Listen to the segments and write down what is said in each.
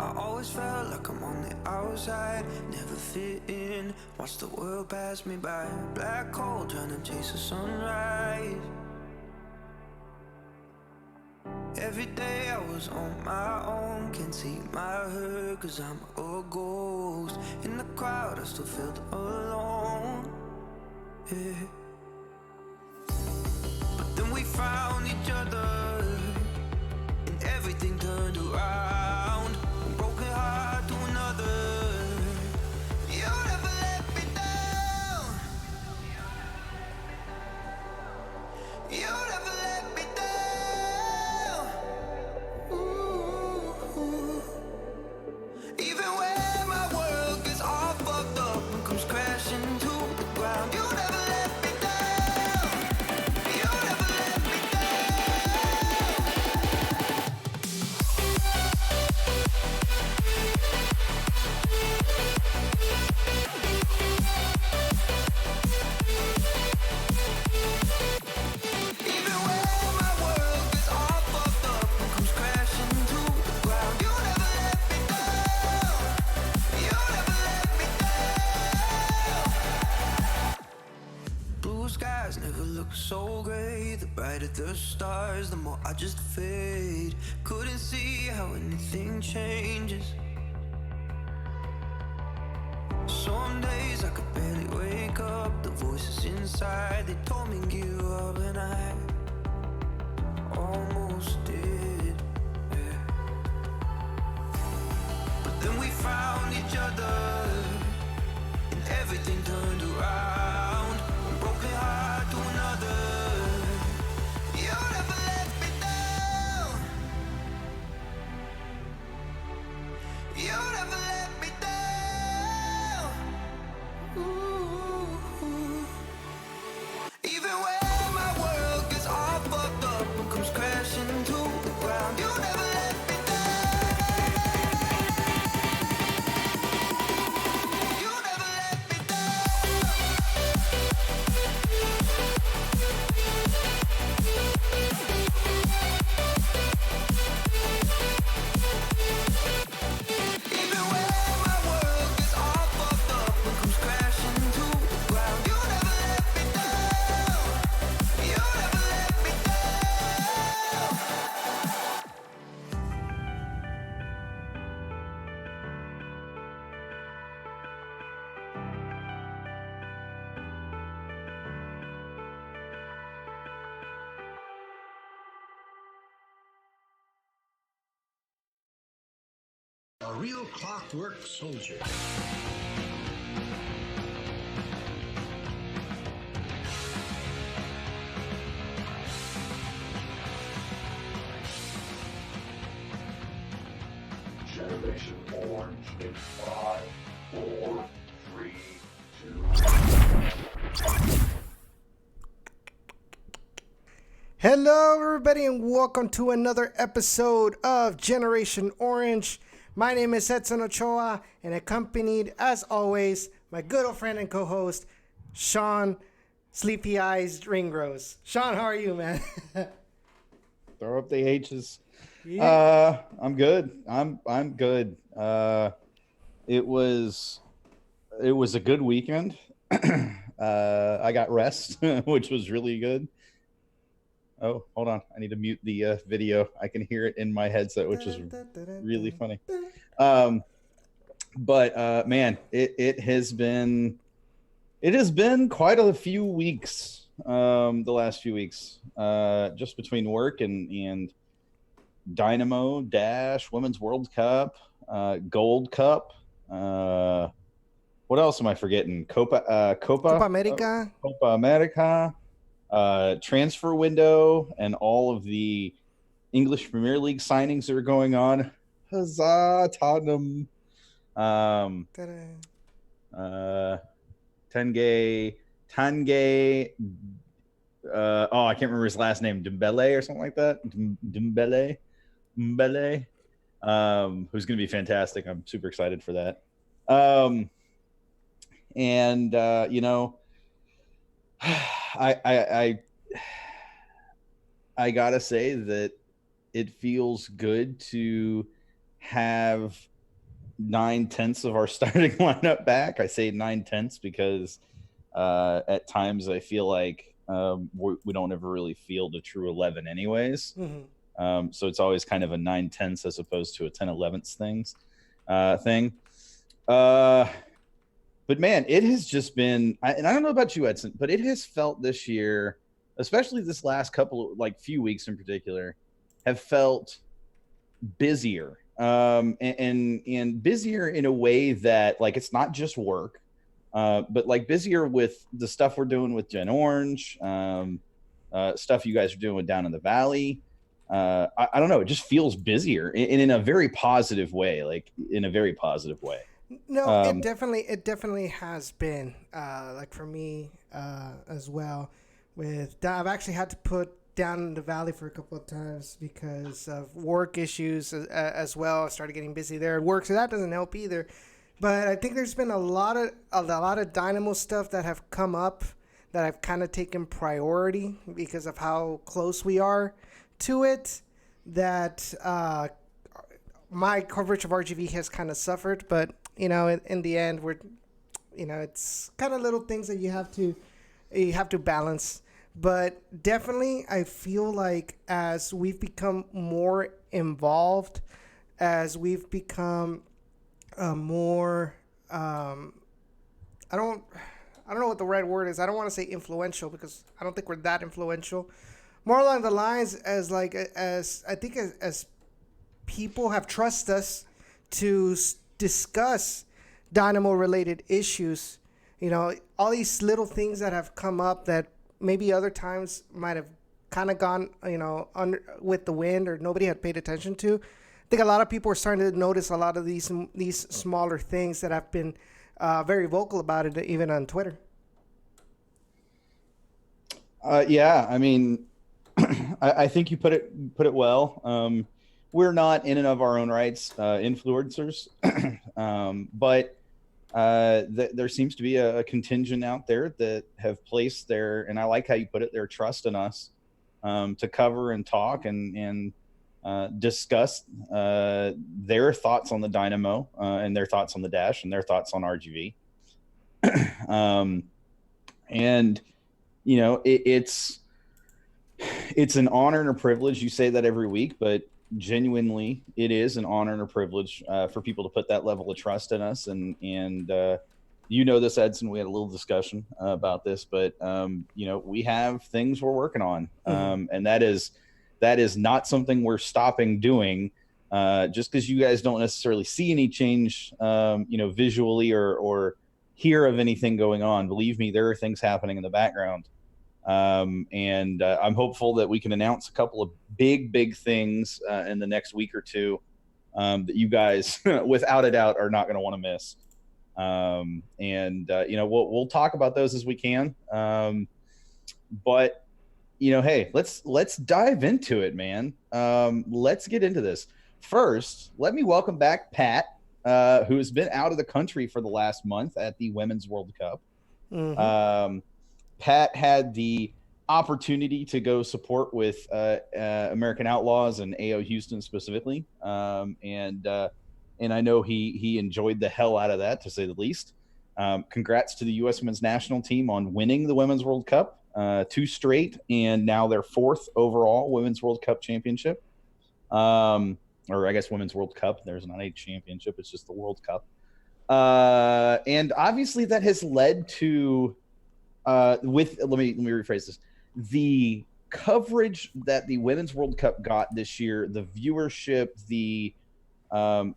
I always felt like I'm on the outside, never fit in, watch the world pass me by. Black hole trying to chase the sunrise. Every day I was on my own, can't see my hurt cause I'm a ghost. In the crowd I still felt alone, yeah. But then we found each other and everything turned around. From broken heart to another. You never let me down. You never let me down. the stars, the more I just fade. Couldn't see how anything changes. Some days I could barely wake up. The voices inside, they told me give up, and I almost did, yeah. But then we found each other, and everything turned around. One broken heart to another. You never let me down. You never let me down. Ooh. Even when my world gets all fucked up and comes crashing to the ground, you never let me down. You never let me Even when my world gets all fucked up and comes crashing to the ground, you never let me down. You never let me down. A real clockwork soldier. Generation Orange in 5, 4, 3, 2. Hello, everybody, and welcome to another episode of Generation Orange. My name is Edson Ochoa, and accompanied, as always, my good old friend and co-host, Sean Sleepy Eyes Ringrose. Sean, how are you, man? Throw up the H's. Yeah. I'm good. I'm good. It was a good weekend. I got rest, which was really good. Oh, hold on. I need to mute the video. I can hear it in my headset, which is really funny. But man, it has been quite a few weeks. The last few weeks, just between work and Dynamo Dash, Women's World Cup, Gold Cup. What else am I forgetting? Copa America. Copa America. Transfer window and all of the English Premier League signings that are going on. Huzzah, Tottenham. Tenge. I can't remember his last name. Dembele or something like that. Dembele. Who's going to be fantastic. I'm super excited for that. I gotta say that it feels good to have 9/10 of our starting lineup back. I say 9/10 because at times I feel like we don't ever really field a true 11 anyways. Mm-hmm. So it's always kind of a 9/10 as opposed to a 10/11 thing. But man, it has just been, and I don't know about you, Edson, but it has felt this year, especially this last few weeks in particular, have felt busier, and busier in a way that like it's not just work, but like busier with the stuff we're doing with Gen Orange, stuff you guys are doing down in the Valley. I don't know, it just feels busier in a very positive way, No, it definitely has been, like for me as well. I've actually had to put down in the Valley for a couple of times because of work issues as well. I started getting busy there at work, so that doesn't help either. But I think there's been a lot of Dynamo stuff that have come up that I've kind of taken priority because of how close we are to it. That my coverage of RGV has kind of suffered, but in the end, it's kind of little things that you have to balance. But definitely, I feel like as we've become more involved, as we've become more, I don't, I don't know what the right word is. I don't want to say influential because I don't think we're that influential. More along the lines as like as I think as people have trusted us to discuss Dynamo related issues. You know, all these little things that have come up that maybe other times might have kind of gone, under with the wind or nobody had paid attention to. I think a lot of people are starting to notice a lot of these smaller things that have been very vocal about it, even on Twitter. Yeah, I mean, I think you put it well. We're not in and of our own rights influencers, but there seems to be a contingent out there that have placed their, and I like how you put it, their trust in us to cover and talk and discuss their thoughts on the Dynamo and their thoughts on the Dash and their thoughts on RGV. And you know, it's an honor and a privilege. You say that every week, but genuinely, it is an honor and a privilege for people to put that level of trust in us. And you know this, Edson. We had a little discussion about this, but you know, we have things we're working on, and that is not something we're stopping doing just because you guys don't necessarily see any change, you know, visually or hear of anything going on. Believe me, there are things happening in the background. And I'm hopeful that we can announce a couple of big things in the next week or two that you guys, without a doubt, are not going to want to miss. You know, we'll talk about those as we can. But you know, hey, let's dive into it, man. Let's get into this. First, let me welcome back Pat, who has been out of the country for the last month at the Women's World Cup. Pat had the opportunity to go support with American Outlaws and AO Houston specifically, and I know he enjoyed the hell out of that, to say the least. Congrats to the U.S. Women's National Team on winning the Women's World Cup 2 straight, and now their 4th overall Women's World Cup championship. Or I guess Women's World Cup. There's not a championship; it's just the World Cup. And obviously, that has led to. Let me rephrase this. The coverage that the Women's World Cup got this year, the viewership, the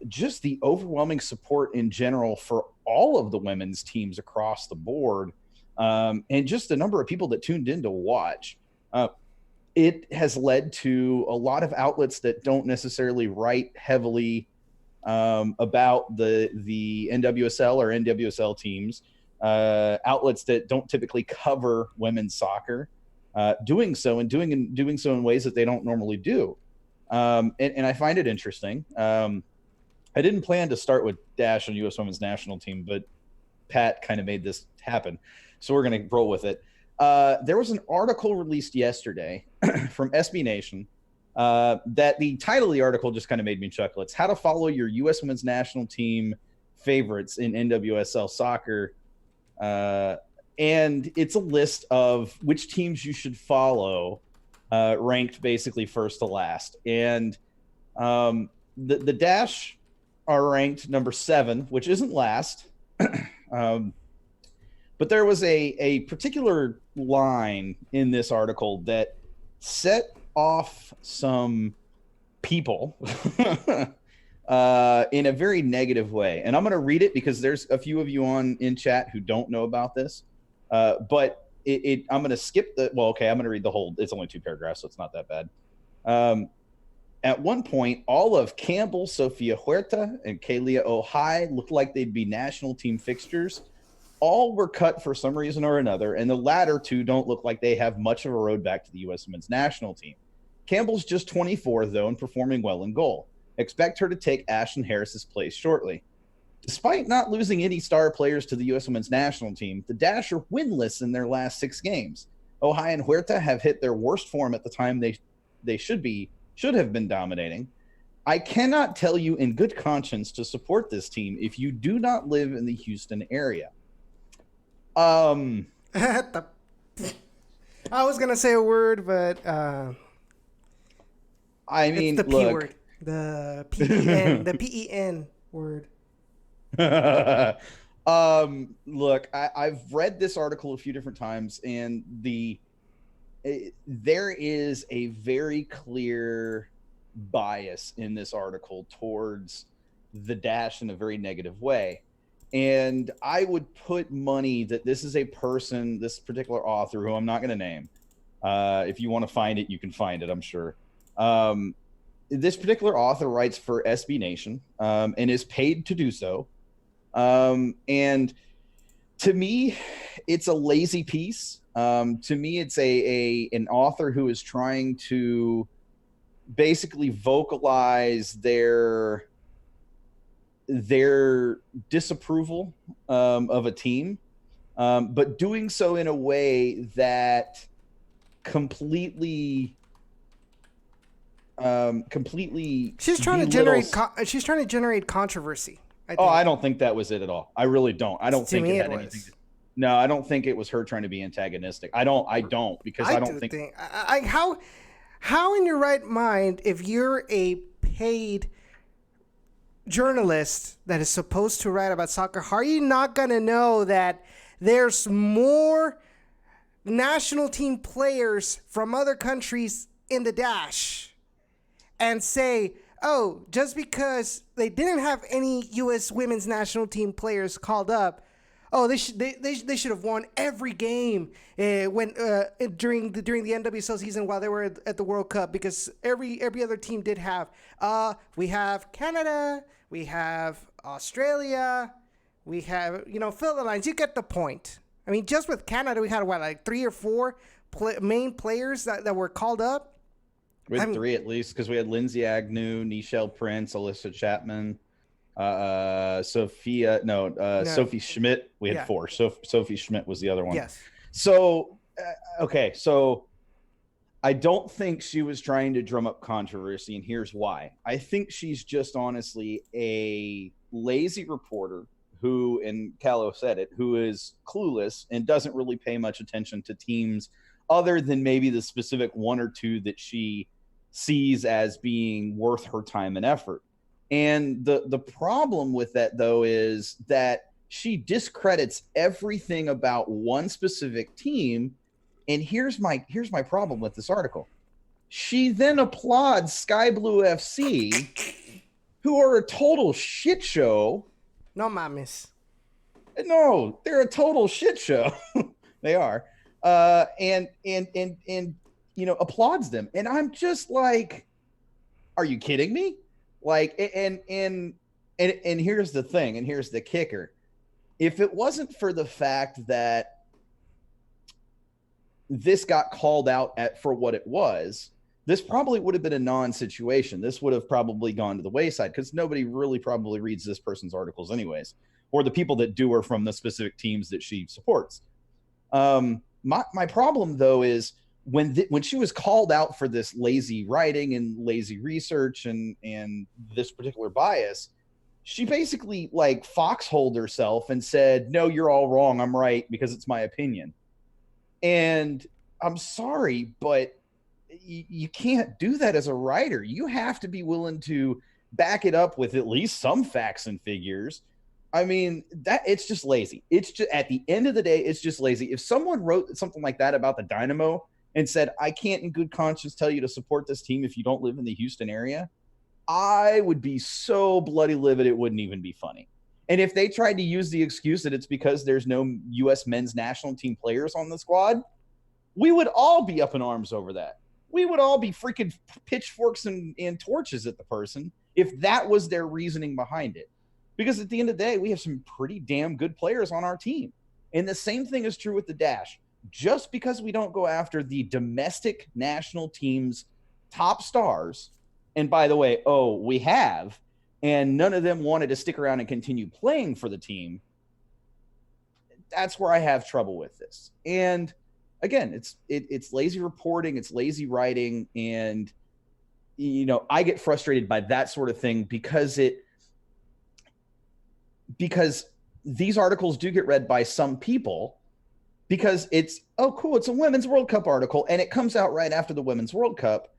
just the overwhelming support in general for all of the women's teams across the board, and just the number of people that tuned in to watch, it has led to a lot of outlets that don't necessarily write heavily about the NWSL or NWSL teams. Outlets that don't typically cover women's soccer, doing so in ways that they don't normally do. And I find it interesting. I didn't plan to start with Dash on U.S. Women's National Team, but Pat kind of made this happen. So we're going to roll with it. There was an article released yesterday from SB Nation that the title of the article just kind of made me chuckle. It's how to follow your U.S. Women's National Team favorites in NWSL soccer. And it's a list of which teams you should follow, ranked basically first to last. And the Dash are ranked number 7, which isn't last. But there was a particular line in this article that set off some people in a very negative way. And I'm going to read it because there's a few of you in chat who don't know about this. But I'm going to skip I'm going to read the whole. It's only 2 paragraphs, so it's not that bad. At one point, all of Campbell, Sofia Huerta, and Kalia Ohai looked like they'd be national team fixtures. All were cut for some reason or another, and the latter 2 don't look like they have much of a road back to the U.S. Women's National Team. Campbell's just 24, though, and performing well in goal. Expect her to take Ashton Harris's place shortly. Despite not losing any star players to the U.S. Women's National Team, the Dash are winless in their last 6 games. Ohai and Huerta have hit their worst form at the time they should have been dominating. I cannot tell you in good conscience to support this team if you do not live in the Houston area. I was gonna say a word, but I mean, it's the P look. word, the PEN, the PEN word. Look, I've read this article a few different times, and there is a very clear bias in this article towards the Dash in a very negative way. And I would put money that this is a person, this particular author, who I'm not going to name. If you want to find it, you can find it, I'm sure. This particular author writes for SB Nation and is paid to do so. And to me, it's a lazy piece. To me, it's an author who is trying to basically vocalize their disapproval of a team, but doing so in a way that completely She's trying to generate controversy. I don't think that was it at all. I really don't. I don't think it had anything. No, I don't think it was her trying to be antagonistic. I don't because I don't think how in your right mind, if you're a paid journalist that is supposed to write about soccer, how are you not going to know that there's more national team players from other countries in the Dash, and say, oh, just because they didn't have any U.S. women's national team players called up, oh, they should have won every game during the NWSL season while they were at the World Cup, because every other team did have. We have Canada, we have Australia, we have fill the lines. You get the point. I mean, just with Canada, we had like 3 or 4 main players that were called up. We had 3 at least, because we had Lindsay Agnew, Nichelle Prince, Alyssa Chapman, Sophie Schmidt. We had 4. Sophie Schmidt was the other one. Yes. So, okay. So I don't think she was trying to drum up controversy, and here's why. I think she's just honestly a lazy reporter who, and Callow said it, who is clueless and doesn't really pay much attention to teams other than maybe the specific 1 or 2 that she sees as being worth her time and effort. And the problem with that, though, is that she discredits everything about one specific team. And here's my problem with this article. She then applauds Sky Blue FC, who are a total shit show. No mames. No, they're a total shit show. They are. And applauds them. And I'm just like, are you kidding me? Like, and here's the thing, and here's the kicker. If it wasn't for the fact that this got called out for what it was, this probably would have been a non-situation. This would have probably gone to the wayside, because nobody really probably reads this person's articles anyways, or the people that do are from the specific teams that she supports. My problem, though, is when she was called out for this lazy writing and lazy research and this particular bias, she basically like foxholed herself and said, no, you're all wrong. I'm right because it's my opinion. And I'm sorry, but you can't do that as a writer. You have to be willing to back it up with at least some facts and figures. I mean, that it's just lazy. It's just, at the end of the day, it's just lazy. If someone wrote something like that about the Dynamo and said, I can't in good conscience tell you to support this team if you don't live in the Houston area, I would be so bloody livid it wouldn't even be funny. And if they tried to use the excuse that it's because there's no U.S. men's national team players on the squad, we would all be up in arms over that. We would all be freaking pitchforks and torches at the person if that was their reasoning behind it. Because at the end of the day, we have some pretty damn good players on our team. And the same thing is true with the Dash. Just because we don't go after the domestic national team's top stars, and by the way, we have, and none of them wanted to stick around and continue playing for the team, that's where I have trouble with this. And again, it's lazy reporting, it's lazy writing, and I get frustrated by that sort of thing because these articles do get read by some people, because it's, oh, cool, it's a Women's World Cup article, and it comes out right after the Women's World Cup.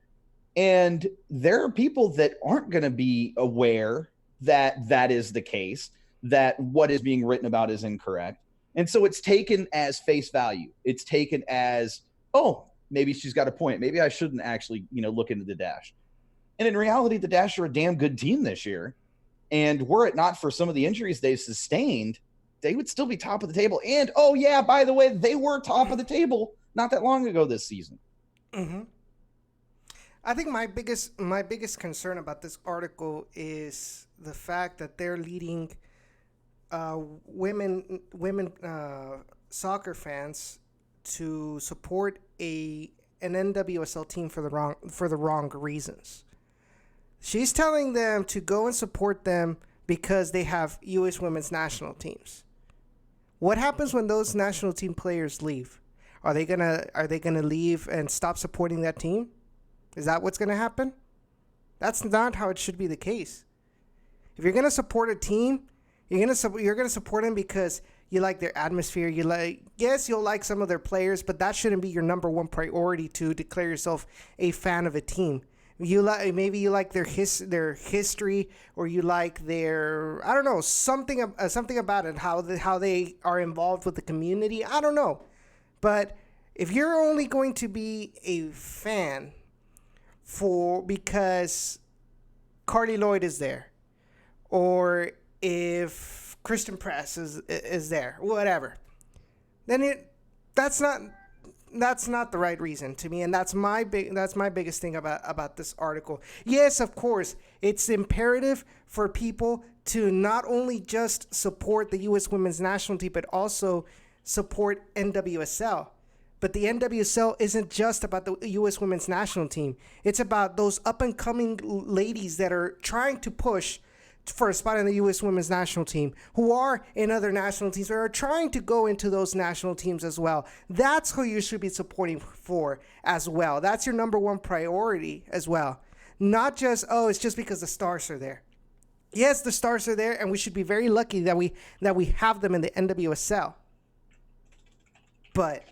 And there are people that aren't going to be aware that that is the case, that what is being written about is incorrect. And so it's taken as face value. It's taken as, oh, maybe she's got a point. Maybe I shouldn't actually, look into the Dash. And in reality, the Dash are a damn good team this year. And were it not for some of the injuries they've sustained, they would still be top of the table. And, oh, yeah, by the way, they were top of the table not that long ago this season. Mm-hmm. I think my biggest concern about this article is the fact that they're leading women soccer fans to support an NWSL team for the wrong reasons. She's telling them to go and support them because they have U.S. women's national teams. What happens when those national team players leave? Are they gonna leave and stop supporting that team? Is that what's gonna happen? That's not how it should be the case. If you're gonna support a team, you're gonna support them because you like their atmosphere. You'll like some of their players, but that shouldn't be your number one priority to declare yourself a fan of a team. Maybe you like their history, or you like their, I don't know, something about it, how they are involved with the community. I don't know, but if you're only going to be a fan because Carly Lloyd is there, or if Kristen Press is there, whatever, then that's not the right reason to me, and that's my biggest thing about this article. Yes, of course, it's imperative for people to not only just support the U.S. women's national team, but also support NWSL. But the NWSL isn't just about the U.S. women's national team. It's about those up-and-coming ladies that are trying to push for a spot in the U.S. women's national team, who are in other national teams, or are trying to go into those national teams as well. That's who you should be supporting for as well. That's your number one priority as well. Not just, it's just because the stars are there. Yes, the stars are there, and we should be very lucky that we have them in the NWSL. But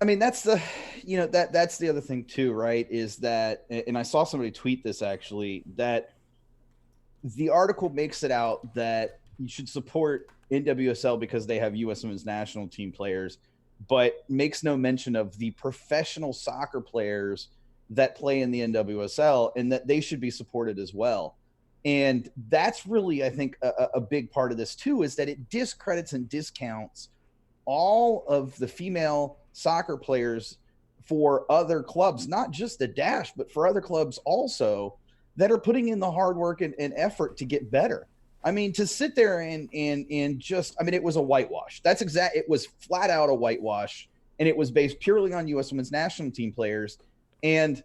I mean, that's the other thing too, right? Is that, and I saw somebody tweet this actually, that the article makes it out that you should support NWSL because they have U.S. women's national team players, but makes no mention of the professional soccer players that play in the NWSL, and that they should be supported as well. And that's really, I think, a big part of this too, is that it discredits and discounts all of the female soccer players for other clubs, not just the Dash, but for other clubs also, that are putting in the hard work and effort to get better. I mean, to sit there and just, I mean, it was a whitewash. It was flat out a whitewash, and it was based purely on U.S. women's national team players. And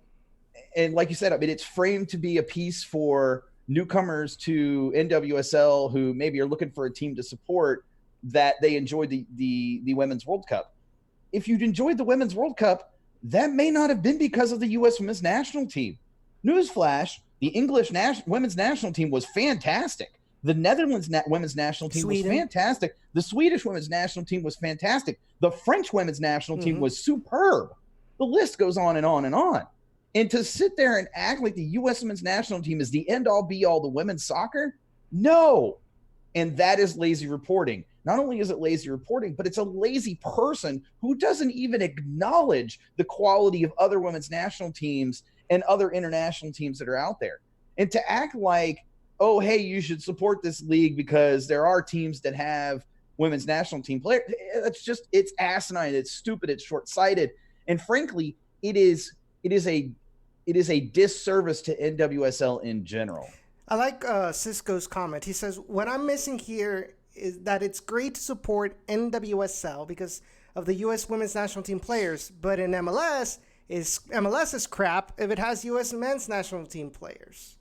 like you said, I mean, it's framed to be a piece for newcomers to NWSL who maybe are looking for a team to support, that they enjoyed the Women's World Cup. If you'd enjoyed the Women's World Cup, that may not have been because of the U.S. women's national team. Newsflash, the English women's national team was fantastic. The Netherlands women's national team was fantastic. The Swedish women's national team was fantastic. The French women's national team was superb. The list goes on and on and on. And to sit there and act like the U.S. women's national team is the end-all, be-all to women's soccer? No. And that is lazy reporting. Not only is it lazy reporting, but it's a lazy person who doesn't even acknowledge the quality of other women's national teams and other international teams that are out there. And to act like, oh, hey, you should support this league because there are teams that have women's national team players, it's asinine, it's stupid, it's short-sighted. And frankly, it is a disservice to NWSL in general. I like Cisco's comment. He says, what I'm missing here is that it's great to support NWSL because of the U.S. women's national team players, but in MLS is crap if it has U.S. men's national team players.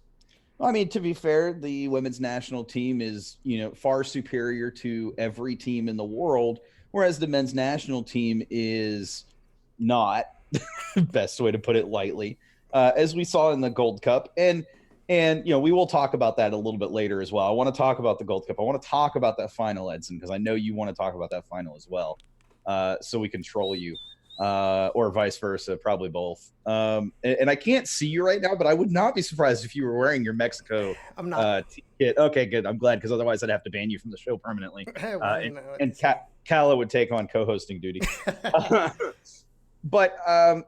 Well, I mean, to be fair, the women's national team is, far superior to every team in the world, whereas the men's national team is not. Best way to put it lightly, as we saw in the Gold Cup. And we will talk about that a little bit later as well. I want to talk about the Gold Cup. I want to talk about that final, Edson, because I know you want to talk about that final as well. so we control you, or vice versa, probably both. And I can't see you right now, but I would not be surprised if you were wearing your Mexico I'm not. kit. Okay, good. I'm glad, because otherwise I'd have to ban you from the show permanently. Well, And Kala would take on co-hosting duty. But I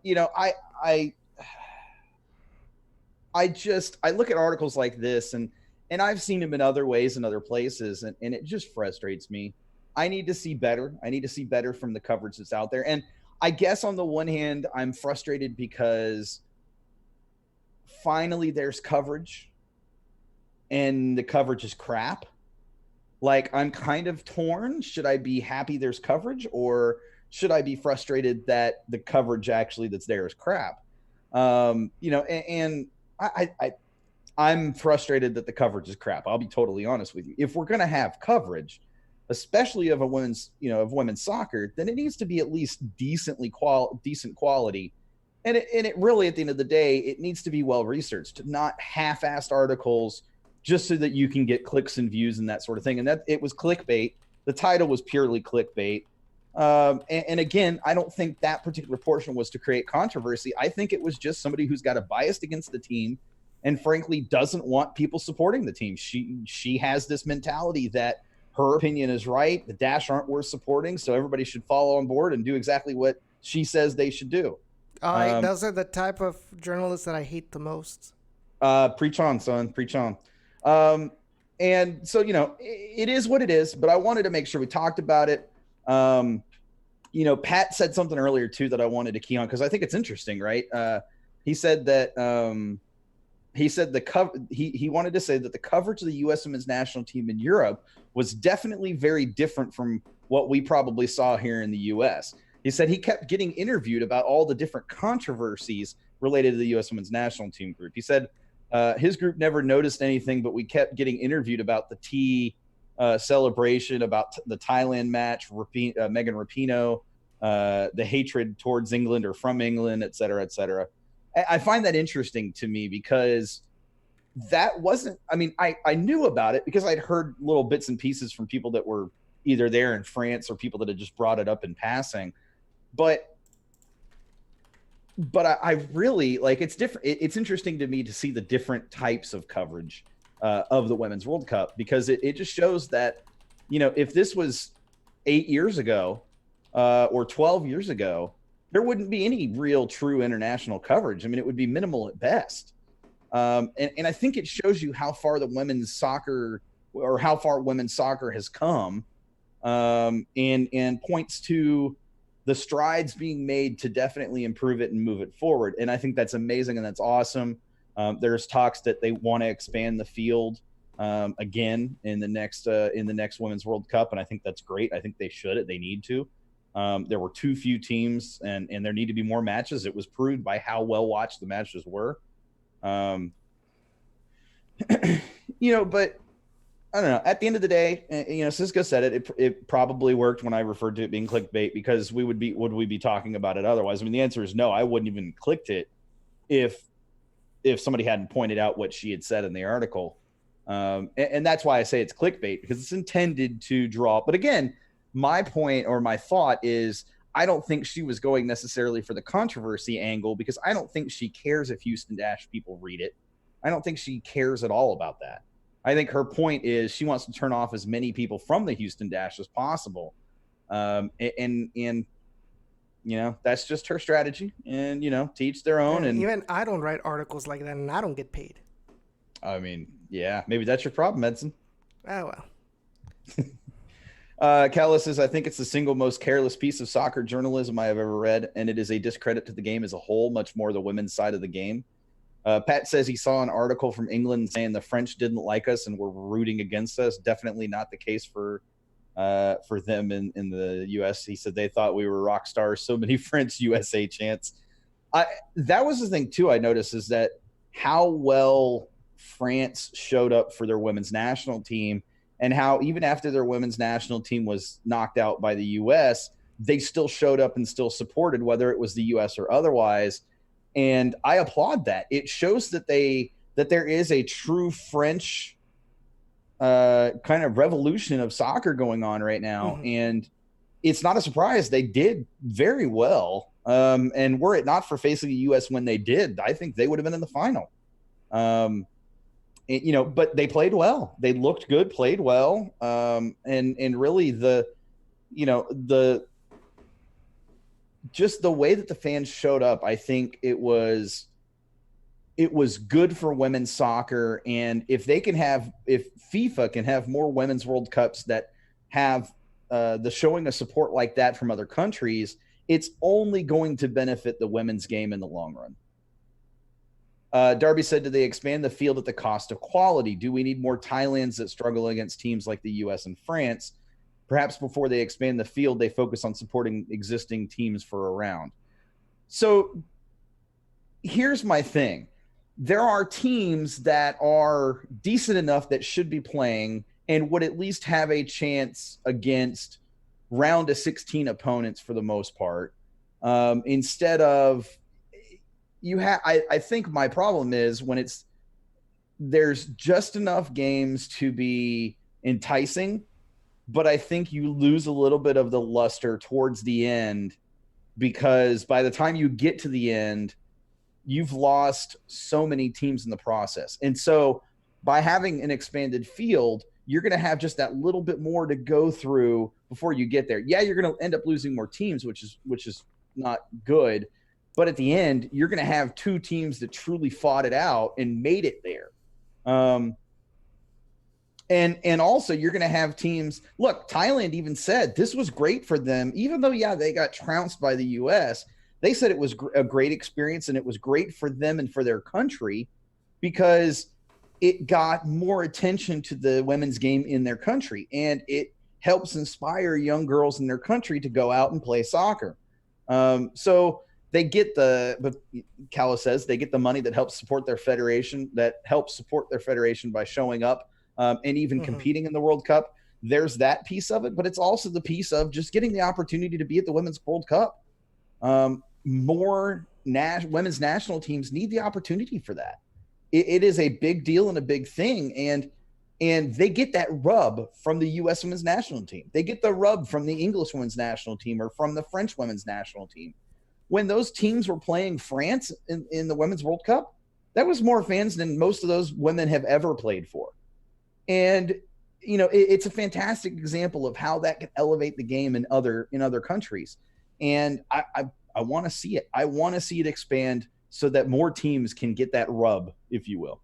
look at articles like this, and I've seen them in other ways in other places, and it just frustrates me. I need to see better. I need to see better from the coverage that's out there. And I guess on the one hand, I'm frustrated because finally there's coverage, and the coverage is crap. Like, I'm kind of torn. Should I be happy there's coverage, or should I be frustrated that the coverage actually that's there is crap? I'm frustrated that the coverage is crap. I'll be totally honest with you. If we're going to have coverage, especially of women's soccer, then it needs to be at least decent quality. And it really, at the end of the day, it needs to be well researched, not half-assed articles just so that you can get clicks and views and that sort of thing. And that it was clickbait. The title was purely clickbait. And again, I don't think that particular portion was to create controversy. I think it was just somebody who's got a bias against the team and frankly doesn't want people supporting the team. She has this mentality that her opinion is right. The Dash aren't worth supporting, so everybody should follow on board and do exactly what she says they should do. All right, those are the type of journalists that I hate the most. Preach on, son. Preach on. And so, it is what it is, but I wanted to make sure we talked about it. Pat said something earlier too that I wanted to key on, because I think it's interesting, right? He said that he wanted to say that the coverage of the U.S. Women's National Team in Europe was definitely very different from what we probably saw here in the U.S. He said he kept getting interviewed about all the different controversies related to the U.S. Women's National Team group. He said his group never noticed anything, but we kept getting interviewed about the tea celebration, about the Thailand match, Megan Rapinoe, the hatred towards England or from England, et cetera, et cetera. I find that interesting to me, because that wasn't, I knew about it because I'd heard little bits and pieces from people that were either there in France or people that had just brought it up in passing. But I really it's different. It's interesting to me to see the different types of coverage of the Women's World Cup, because it just shows that, if this was 8 years ago or 12 years ago, there wouldn't be any real true international coverage. It would be minimal at best. And I think it shows you how far women's soccer has come, and points to the strides being made to definitely improve it and move it forward. And I think that's amazing and that's awesome. There's talks that they want to expand the field again in the next Women's World Cup, and I think that's great. I think they should. They need to. There were too few teams, and there need to be more matches. It was proved by how well watched the matches were. But I don't know. At the end of the day, Cisco said it probably worked when I referred to it being clickbait, because would we be talking about it otherwise? The answer is no. I wouldn't even clicked it if somebody hadn't pointed out what she had said in the article. And that's why I say it's clickbait, because it's intended to draw. But again, my point or my thought is, I don't think she was going necessarily for the controversy angle, because I don't think she cares if Houston Dash people read it. I don't think she cares at all about that. I think her point is she wants to turn off as many people from the Houston Dash as possible. And that's just her strategy, and, teach their own. And even I don't write articles like that, and I don't get paid. Yeah, maybe that's your problem, Edson. Oh, well. Callis says, I think it's the single most careless piece of soccer journalism I have ever read, and it is a discredit to the game as a whole, much more the women's side of the game. Pat says he saw an article from England saying the French didn't like us and were rooting against us. Definitely not the case for them in the U.S. He said they thought we were rock stars. So many French USA chants. That was the thing, too, I noticed, is that how well France showed up for their women's national team, and how even after their women's national team was knocked out by the U.S., they still showed up and still supported, whether it was the U.S. or otherwise. And I applaud that. It shows that there is a true French kind of revolution of soccer going on right now. Mm-hmm. it's not a surprise. They did very well. And were it not for facing the U.S. when they did, I think they would have been in the final. But they played well. They looked good, played well. And really just the way that the fans showed up, I think it was good for women's soccer. And if FIFA can have more women's World Cups that have the showing of support like that from other countries, it's only going to benefit the women's game in the long run. Darby said, do they expand the field at the cost of quality? Do we need more Thailands that struggle against teams like the U.S. and France? Perhaps before they expand the field, they focus on supporting existing teams for a round. So here's my thing. There are teams that are decent enough that should be playing and would at least have a chance against round of 16 opponents for the most part. Instead of I think my problem is when there's just enough games to be enticing, but I think you lose a little bit of the luster towards the end because by the time you get to the end, you've lost so many teams in the process. And so by having an expanded field, you're going to have just that little bit more to go through before you get there. Yeah, you're going to end up losing more teams, which is not good. But at the end, you're going to have two teams that truly fought it out and made it there. And also you're going to have teams. Look, Thailand even said this was great for them, even though, yeah, they got trounced by the U.S. They said it was a great experience and it was great for them and for their country because it got more attention to the women's game in their country. And it helps inspire young girls in their country to go out and play soccer. So they get but Calla says they get the money that helps support their federation, by showing up and even competing in the World Cup. There's that piece of it, but it's also the piece of just getting the opportunity to be at the Women's World Cup. More women's national teams need the opportunity for that. It is a big deal and a big thing. And they get that rub from the U.S. women's national team. They get the rub from the English women's national team or from the French women's national team. When those teams were playing France in the Women's World Cup, that was more fans than most of those women have ever played for. And, it's a fantastic example of how that can elevate the game in other countries. And I want to see it. I want to see it expand so that more teams can get that rub, if you will.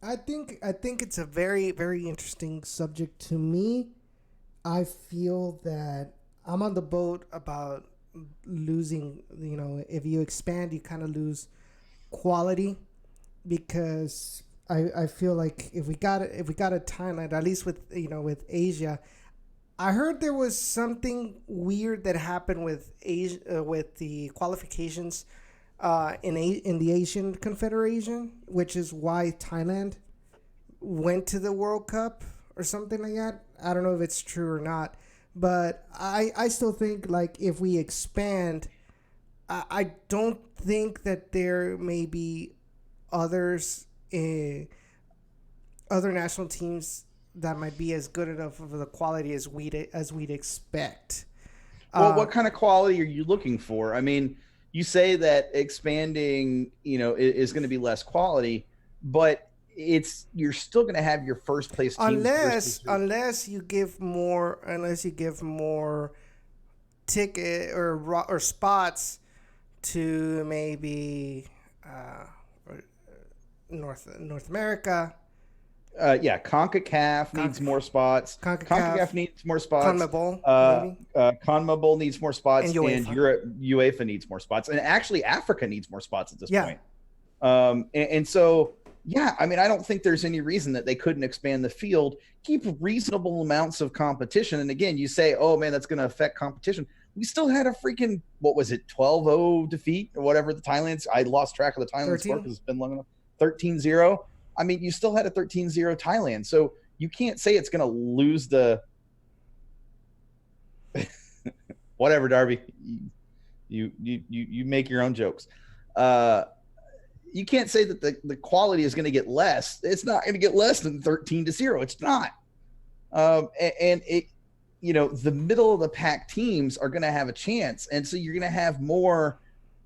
I think it's a very, very interesting subject to me. I feel that I'm on the boat about losing, if you expand, you kind of lose quality because I feel like if we got a Thailand, at least with Asia, I heard there was something weird that happened with Asia with the qualifications in the Asian Confederation, which is why Thailand went to the World Cup or something like that. I don't know if it's true or not, but I still think like if we expand, I don't think that there may be other national teams that might be as good enough of the quality as we'd expect. Well, what kind of quality are you looking for? I mean, you say that expanding, is going to be less quality, but you're still going to have your first place teams unless you give more ticket or spots to maybe North America. CONCACAF needs more spots. CONCACAF needs more spots. CONMEBOL needs more spots, and UEFA needs more spots, and actually Africa needs more spots at this point. And so, I mean, I don't think there's any reason that they couldn't expand the field, keep reasonable amounts of competition. And again, you say, oh man, that's going to affect competition. We still had a freaking 12-0 defeat or whatever the Thailand's. I lost track of the Thailand score because it's been long enough. 13-0. I mean, you still had a 13-0 Thailand, so you can't say it's going to lose the whatever, Darby. You make your own jokes. you can't say that the quality is going to get less. It's not going to get less than 13-0. It's not. And it, the middle of the pack teams are going to have a chance. And so you're going to have more,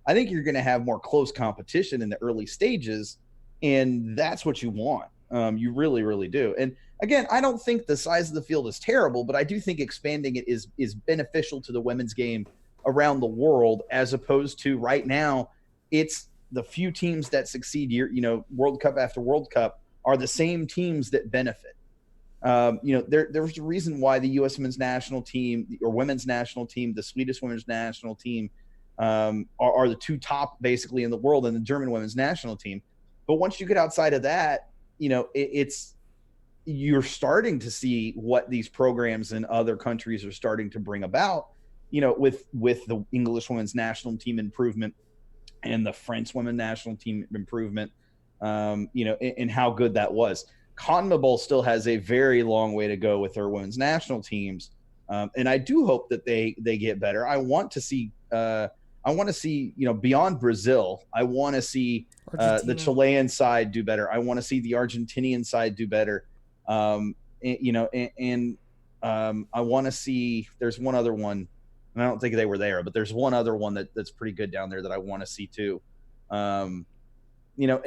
I think you're going to have more close competition in the early stages. And that's what you want. You really, really do. And again, I don't think the size of the field is terrible, but I do think expanding it is beneficial to the women's game around the world, as opposed to right now, it's the few teams that succeed World Cup after World Cup are the same teams that benefit. There's a reason why the U.S. men's national team or women's national team, the Swedish women's national team are the two top basically in the world, and the German women's national team. But once you get outside of that, you're starting to see what these programs in other countries are starting to bring about, with the English women's national team improvement and the French women's national team improvement, and how good that was. CONMEBOL still has a very long way to go with their women's national teams. And I do hope that they get better. I want to see, beyond Brazil, I want to see the Chilean side do better. I want to see the Argentinian side do better. I want to see, there's one other one, and I don't think they were there, but there's one other one that's pretty good down there that I want to see too. And so I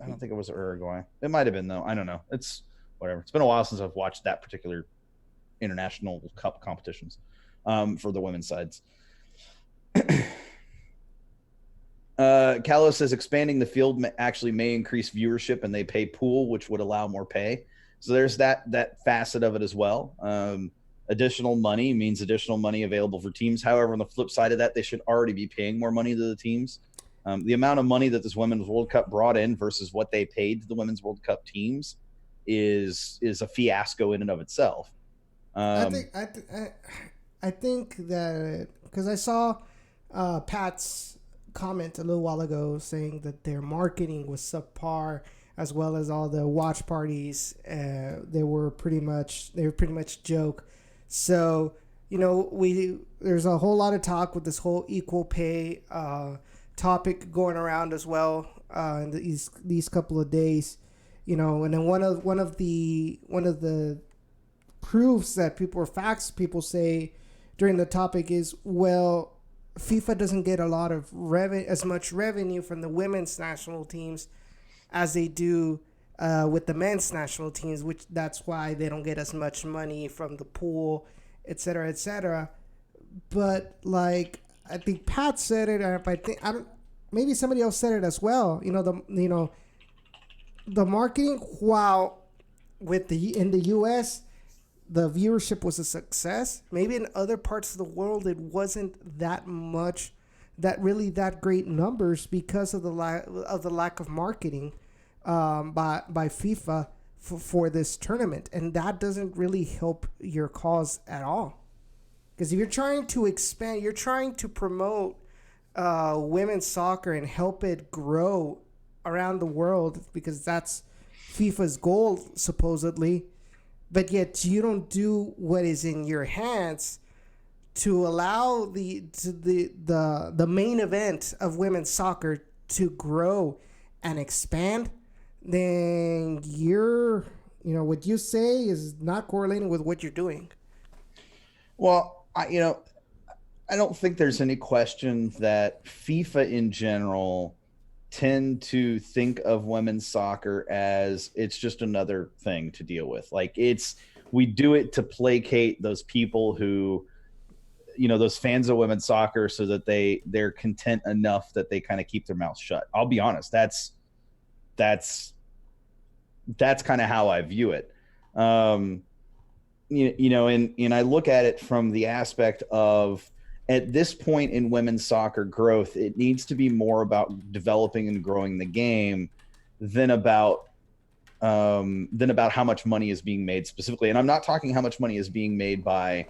don't think it was Uruguay. It might have been though. I don't know. It's whatever. It's been a while since I've watched that particular international cup competitions for the women's sides. Callo says expanding the field actually may increase viewership, and they pay pool, which would allow more pay. So there's that facet of it as well. Additional money means additional money available for teams. However, on the flip side of that, they should already be paying more money to the teams. The amount of money that this Women's World Cup brought in versus what they paid to the Women's World Cup teams is a fiasco in and of itself. I think that because I saw Pat's comment a little while ago saying that their marketing was subpar, as well as all the watch parties. They were pretty much joke. So there's a whole lot of talk with this whole equal pay topic going around as well in these couple of days, and then one of the proofs that people say during the topic is, well, FIFA doesn't get a lot of as much revenue from the women's national teams as they do with the men's national teams, which that's why they don't get as much money from the pool, et cetera, et cetera. But like, I think Pat said it, or maybe somebody else said it as well. The marketing, while in the U.S. the viewership was a success, maybe in other parts of the world it wasn't that great numbers because of the lack of marketing by FIFA for this tournament, and that doesn't really help your cause at all. Because if you're trying to expand, you're trying to promote women's soccer and help it grow around the world, because that's FIFA's goal supposedly, but yet you don't do what is in your hands to allow the main event of women's soccer to grow and expand, then what you say is not correlating with what you're doing. Well, I don't think there's any question that FIFA in general tend to think of women's soccer as it's just another thing to deal with. Like, we do it to placate those people who, those fans of women's soccer, so that they're content enough that they kind of keep their mouths shut. I'll be honest. That's kind of how I view it. And I look at it from the aspect of, at this point in women's soccer growth, it needs to be more about developing and growing the game than about how much money is being made specifically. And I'm not talking how much money is being made by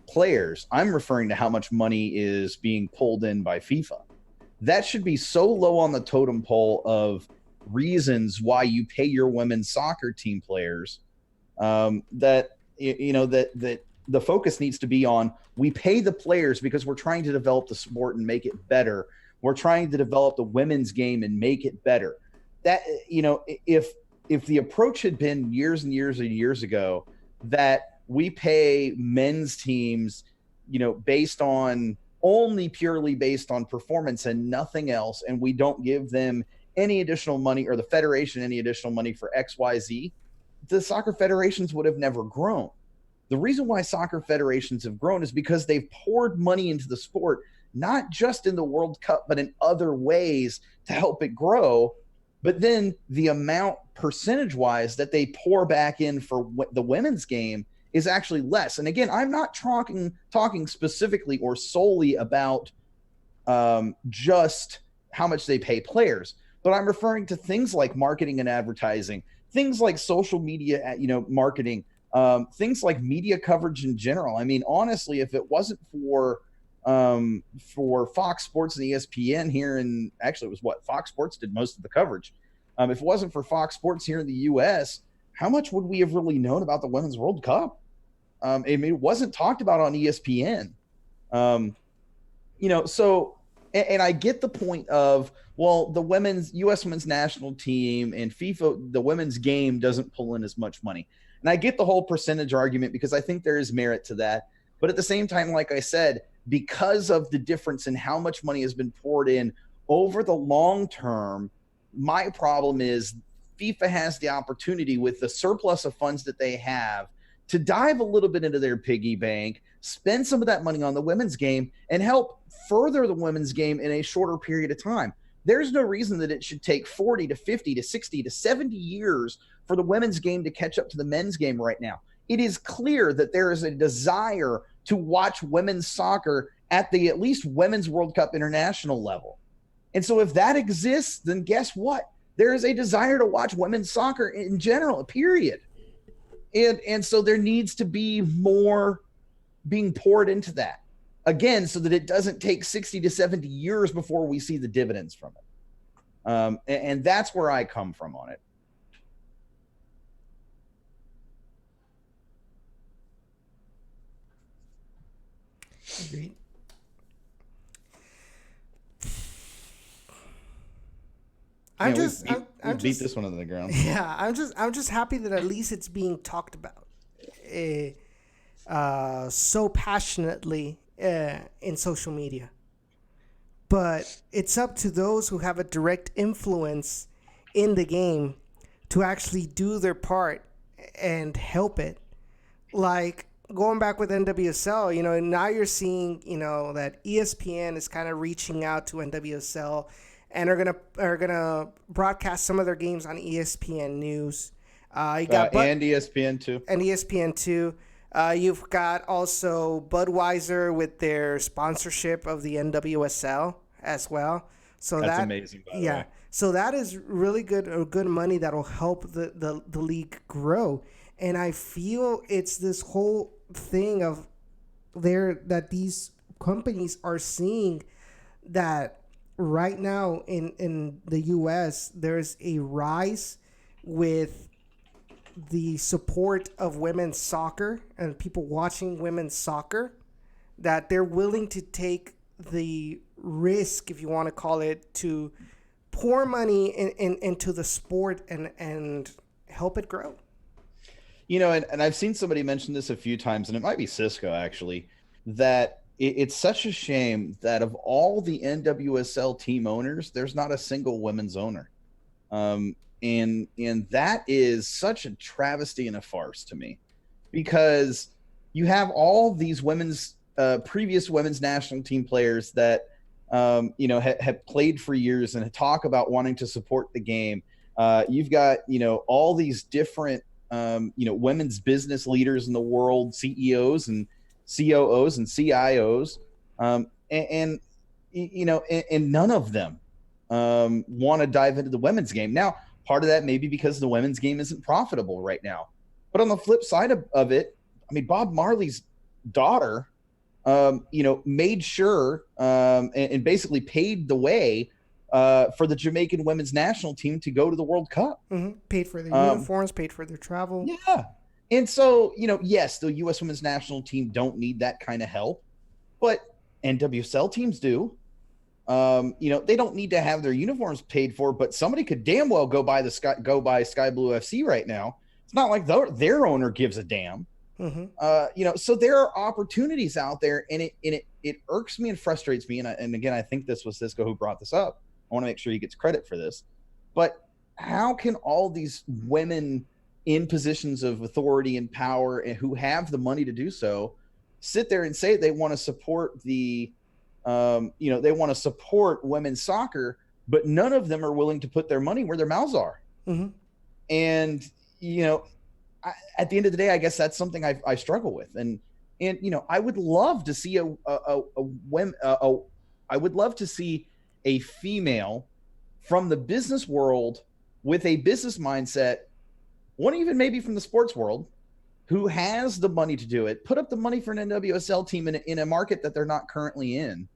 players. I'm referring to how much money is being pulled in by FIFA. That should be so low on the totem pole of reasons why you pay your women's soccer team players, that the focus needs to be on, we pay the players because we're trying to develop the sport and make it better. We're trying to develop the women's game and make it better. That, if the approach had been years and years and years ago that we pay men's teams, purely based on performance and nothing else, and we don't give them any additional money, or the federation any additional money for XYZ, the soccer federations would have never grown. The reason why soccer federations have grown is because they've poured money into the sport, not just in the World Cup, but in other ways to help it grow. But then the amount percentage-wise that they pour back in for the women's game is actually less. And again, I'm not talking specifically or solely about just how much they pay players, but I'm referring to things like marketing and advertising, things like social media, marketing, things like media coverage in general. I mean, honestly, if it wasn't for Fox Sports and ESPN here, and actually it was Fox Sports did most of the coverage. If it wasn't for Fox Sports here in the U.S., how much would we have really known about the Women's World Cup? It wasn't talked about on ESPN. So, and I get the point of, well, the U.S. women's national team and FIFA, the women's game doesn't pull in as much money. And I get the whole percentage argument because I think there is merit to that. But at the same time, like I said, because of the difference in how much money has been poured in over the long term, my problem is FIFA has the opportunity, with the surplus of funds that they have, to dive a little bit into their piggy bank, spend some of that money on the women's game, and help further the women's game in a shorter period of time. There's no reason that it should take 40 to 50 to 60 to 70 years for the women's game to catch up to the men's game right now. It is clear that there is a desire to watch women's soccer at least Women's World Cup international level. And so if that exists, then guess what? There is a desire to watch women's soccer in general, period. And so there needs to be more being poured into that, again, so that it doesn't take 60 to 70 years before we see the dividends from it. And that's where I come from on it. Agreed. I'm just beat this one into the ground. Yeah, I'm just happy that at least it's being talked about so passionately in social media. But it's up to those who have a direct influence in the game to actually do their part and help it. Like going back with NWSL, now you're seeing, that ESPN is kind of reaching out to NWSL and are gonna broadcast some of their games on ESPN News. And ESPN too. And ESPN too. You've got also Budweiser with their sponsorship of the NWSL as well. So that's amazing. By the way. So that is really good money that'll help the league grow. And I feel it's this whole thing of that these companies are seeing that right now in the U.S. there's a rise with the support of women's soccer and people watching women's soccer, that they're willing to take the risk, if you want to call it, to pour money into the sport and help it grow. And I've seen somebody mention this a few times, and it might be Cisco actually, that it's such a shame that of all the NWSL team owners, there's not a single women's owner. And that is such a travesty and a farce to me, because you have all these previous women's national team players that, have played for years and talk about wanting to support the game. You've got, all these different, women's business leaders in the world, CEOs and COOs and CIOs, and none of them want to dive into the women's game. Now, part of that may be because the women's game isn't profitable right now. But on the flip side of it, I mean, Bob Marley's daughter, made sure and basically paved the way for the Jamaican women's national team to go to the World Cup. Mm-hmm. Paid for their uniforms, paid for their travel. Yeah. And so, yes, the U.S. women's national team don't need that kind of help, but NWSL teams do. They don't need to have their uniforms paid for, but somebody could damn well go buy Sky Blue FC right now. It's not like their owner gives a damn. Mm-hmm. So there are opportunities out there, and it irks me and frustrates me. And again, I think this was Cisco who brought this up. I want to make sure he gets credit for this. But how can all these women in positions of authority and power and who have the money to do so sit there and say they want to support they want to support women's soccer, but none of them are willing to put their money where their mouths are. Mm-hmm. And, at the end of the day, I guess that's something I struggle with. And I would love to see I would love to see a female from the business world with a business mindset, one even maybe from the sports world, who has the money to do it, put up the money for an NWSL team in a market that they're not currently in,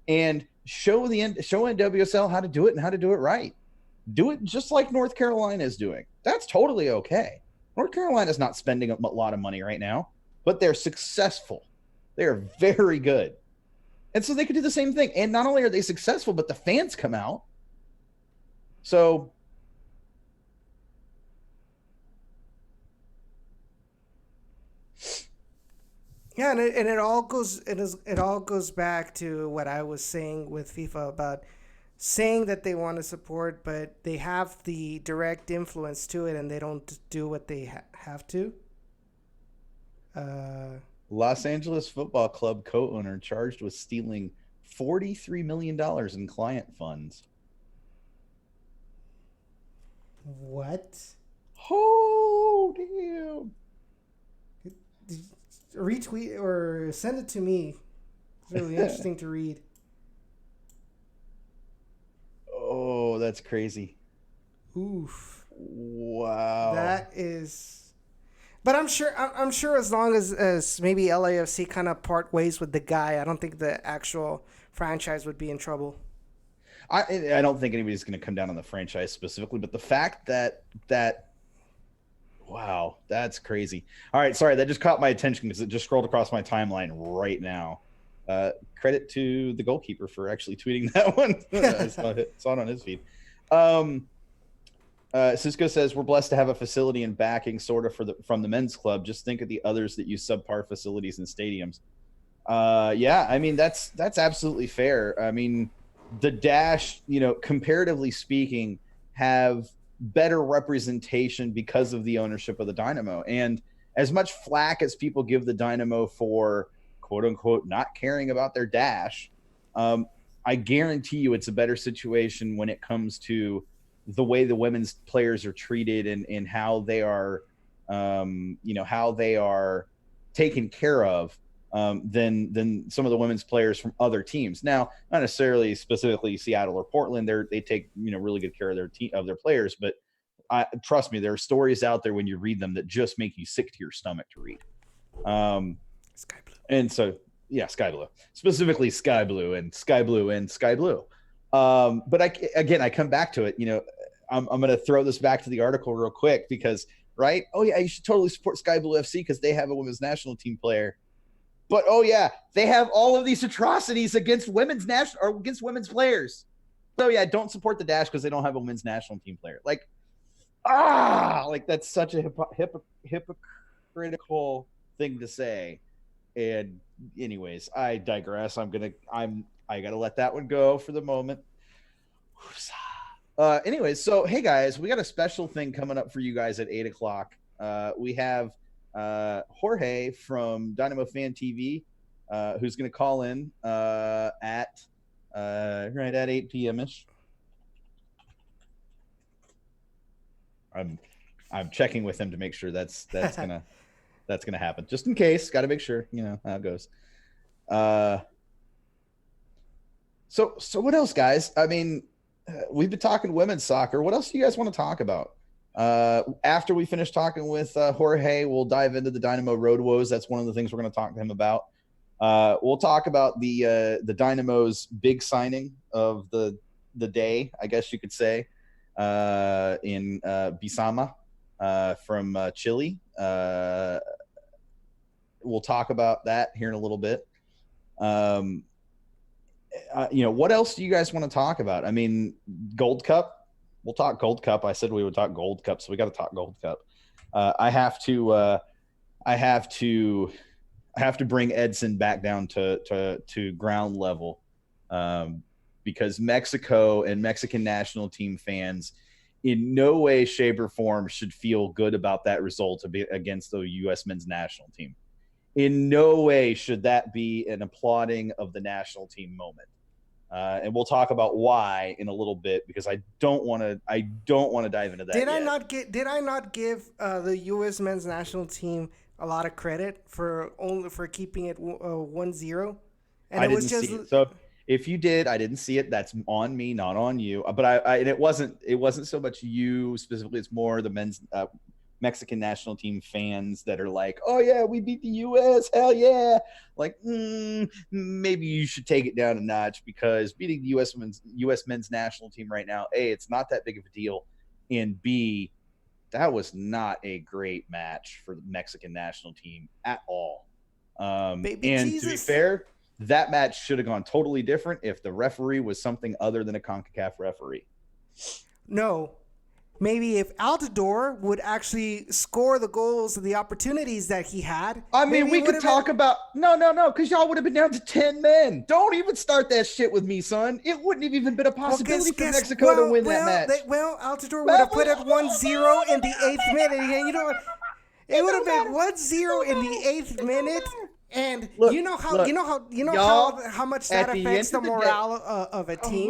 and show NWSL how to do it and how to do it right. Do it just like North Carolina is doing. That's totally okay. North Carolina is not spending a lot of money right now, but they're successful. They are very good. And so they could do the same thing. And not only are they successful, but the fans come out. So yeah, and it all goes back to what I was saying with FIFA about saying that they want to support, but they have the direct influence to it, and they don't do what they have to. Los Angeles Football Club co-owner charged with stealing $43 million in client funds. What? Oh, damn. Retweet or send it to me. It's really interesting to read. Oh, that's crazy. Oof. Wow. That is. But I'm sure as long as maybe LAFC kind of part ways with the guy, I don't think the actual franchise would be in trouble. I don't think anybody's going to come down on the franchise specifically, but the fact that wow, that's crazy. All right, sorry, that just caught my attention because it just scrolled across my timeline right now. Credit to the goalkeeper for actually tweeting that one. I saw it on his feed. Cisco says, we're blessed to have a facility and backing sort of from the men's club. Just think of the others that use subpar facilities and stadiums. Yeah, I mean, that's absolutely fair. I mean, the Dash, comparatively speaking, have better representation because of the ownership of the Dynamo. And as much flack as people give the Dynamo for quote unquote not caring about their Dash, I guarantee you it's a better situation when it comes to the way the women's players are treated and how they are how they are taken care of than some of the women's players from other teams. Now, not necessarily specifically Seattle or Portland. They take really good care of their players, but trust me, there are stories out there when you read them that just make you sick to your stomach to read. Sky Blue. And so, yeah, Sky Blue, specifically Sky Blue and Sky Blue and Sky Blue. But I come back to it. I'm going to throw this back to the article real quick because, right? Oh yeah, you should totally support Sky Blue FC because they have a women's national team player. But oh yeah, they have all of these atrocities against women's players. So yeah, don't support the Dash because they don't have a women's national team player. That's such a hypocritical thing to say. And anyways, I digress. I gotta let that one go for the moment. Anyways, so hey guys, we got a special thing coming up for you guys at 8:00. We have Jorge from Dynamo Fan TV, who's going to call in at 8 p.m. ish. I'm checking with him to make sure that's gonna happen, just in case. Got to make sure how it goes. So what else, guys? I mean, we've been talking women's soccer. What else do you guys want to talk about? After we finish talking with Jorge, we'll dive into the Dynamo road woes. That's one of the things we're going to talk to him about. We'll talk about the Dynamo's big signing of the day, I guess you could say, in Bisama from Chile. We'll talk about that here in a little bit. what else do you guys want to talk about? I mean, Gold Cup. We'll talk Gold Cup. I said we would talk Gold Cup, so we got to talk Gold Cup. I have to bring Edson back down to ground level, because Mexico and Mexican national team fans in no way, shape, or form should feel good about that result against the U.S. men's national team. In no way should that be an applauding of the national team moment. And we'll talk about why in a little bit, because I don't want to dive into that. Did I not give the U.S. men's national team a lot of credit for keeping it 1-0? And I didn't see it. So if you did, I didn't see it. That's on me, not on you. But and it wasn't so much you specifically. It's more the men's Mexican national team fans that are like, oh yeah, we beat the U.S. Hell yeah. Like, maybe you should take it down a notch, because beating the U.S. men's national team right now, A, it's not that big of a deal. And B, that was not a great match for the Mexican national team at all. And Jesus. To be fair, that match should have gone totally different if the referee was something other than a CONCACAF referee. No. Maybe if Altidore would actually score the goals and the opportunities that he had. I mean, we could talk about no, because y'all would have been down to 10 men. Don't even start that shit with me, son. It wouldn't have even been a possibility for Mexico to win that match. Altidore would have put it 1-0 in the 8th minute. And you know what? It would have been 1-0 in the 8th minute. And look, you know how much that affects the morale of a team.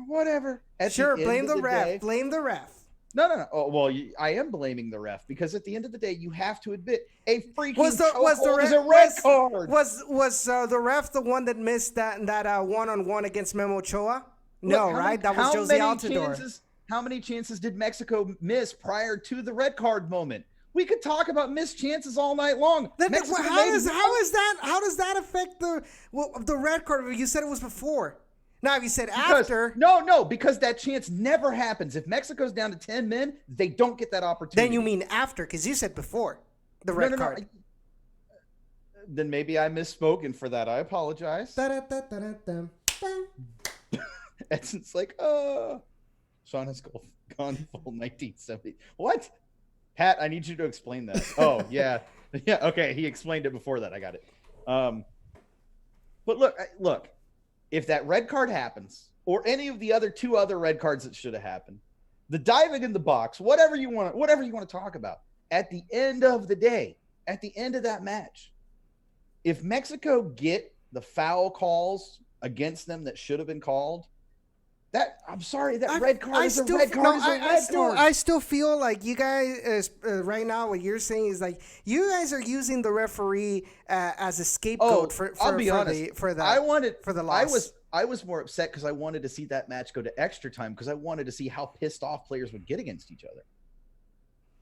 Whatever. Sure, blame the ref. Blame the ref. No. Oh, well, I am blaming the ref, because at the end of the day, you have to admit a freaking was a red card. Was the ref the one that missed that one-on-one against Memo Ochoa? No, right? That was Jose Altidore. How many chances did Mexico miss prior to the red card moment? We could talk about missed chances all night long. How does that affect the red card? You said it was before. Now, if you said after... No, because that chance never happens. If Mexico's down to 10 men, they don't get that opportunity. Then you mean after, because you said before the red card. Then maybe I misspoke, and for that I apologize. Edson's like, Sean has gone full 1970. What? Pat, I need you to explain that. Oh, yeah. Yeah, okay, he explained it before that. I got it. But look. If that red card happens, or any of the two other red cards that should have happened, the diving in the box, whatever you want to talk about, at the end of the day, at the end of that match, if Mexico get the foul calls against them that should have been called, red card is a red card. I still feel like you guys, right now, what you're saying is like you guys are using the referee as a scapegoat for the loss. I was more upset because I wanted to see that match go to extra time, because I wanted to see how pissed off players would get against each other.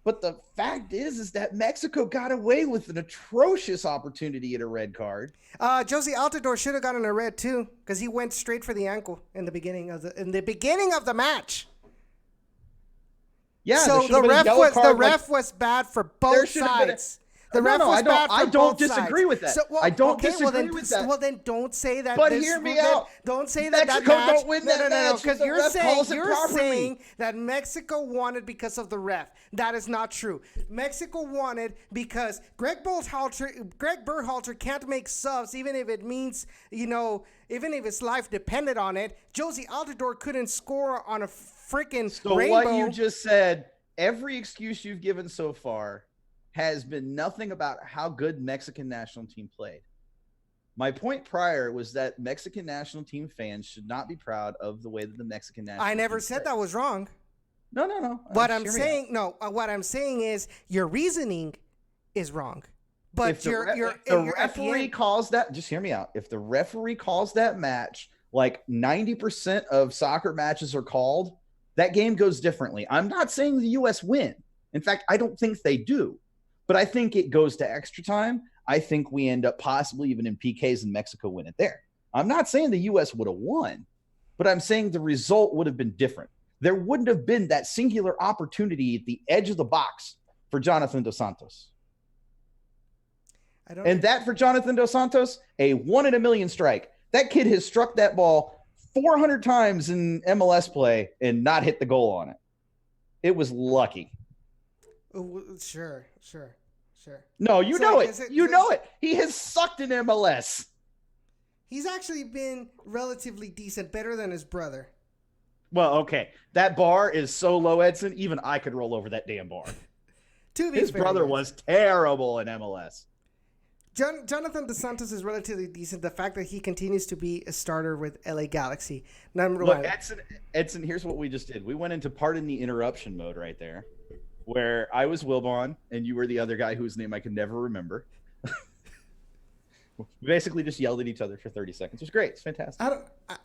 But the fact is that Mexico got away with an atrocious opportunity at a red card. Jose Altidore should have gotten a red too, because he went straight for the ankle in the beginning of the match. Yeah. So the ref was bad for both sides. The ref was bad for I don't disagree with that. I don't disagree with that. Well, then don't say that. But hear me out. Don't say that Mexico that match. Don't win that match because you're saying that Mexico won it because of the ref. That is not true. Mexico won it because Greg Berhalter can't make subs, even if it means, even if his life depended on it. Jose Altidore couldn't score on a freaking rainbow. What you just said, every excuse you've given so far has been nothing about how good Mexican national team played. My point prior was that Mexican national team fans should not be proud of the way that the Mexican national team I never said played. That was wrong. No. What I'm saying is your reasoning is wrong. But if the referee calls that, just hear me out. If the referee calls that match like 90% of soccer matches are called, that game goes differently. I'm not saying the U.S. win. In fact, I don't think they do. But I think it goes to extra time. I think we end up possibly even in PKs and Mexico win it there. I'm not saying the U.S. would have won, but I'm saying the result would have been different. There wouldn't have been that singular opportunity at the edge of the box for Jonathan Dos Santos. And that for Jonathan Dos Santos, a 1 in a million strike. That kid has struck that ball 400 times in MLS play and not hit the goal on it. It was lucky. Sure. No, you So know is it. You know it. He has sucked in MLS. He's actually been relatively decent, better than his brother. Well, okay. That bar is so low, Edson, even I could roll over that damn bar. His brother was terrible in MLS. Jonathan Dos Santos is relatively decent. The fact that he continues to be a starter with LA Galaxy. Number Look, one. Edson, here's what we just did. We went into pardon the interruption mode right there, where I was Wilbon and you were the other guy whose name I could never remember. We basically just yelled at each other for 30 seconds. It was great. It's fantastic.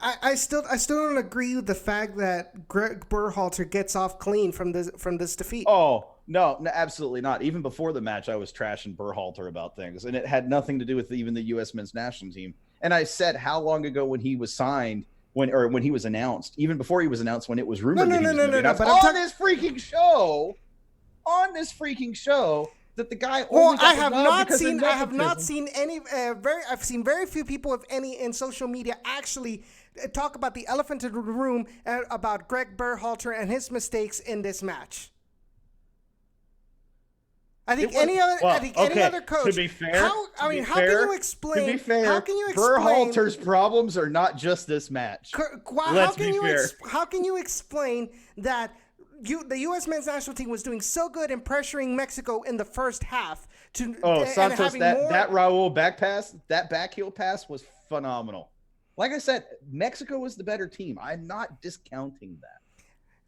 I still don't agree with the fact that Greg Berhalter gets off clean from this defeat. Oh, no, absolutely not. Even before the match, I was trashing Berhalter about things, and it had nothing to do with even the U.S. men's national team. And I said how long ago when he was signed, when he was announced, even before he was announced, when it was rumored that he was going to be announced, on this freaking show, that the guy. Well, I have not seen any. I've seen very few people, if any, in social media actually talk about the elephant in the room about Greg Berhalter and his mistakes in this match. I think any other coach. To be fair, how can you explain? To be fair, how can you explain Berhalter's problems are not just this match. How can you explain that the U.S. men's national team was doing so good in pressuring Mexico in the first half? Santos, that Raul backheel pass was phenomenal. Like I said, Mexico was the better team. I'm not discounting that.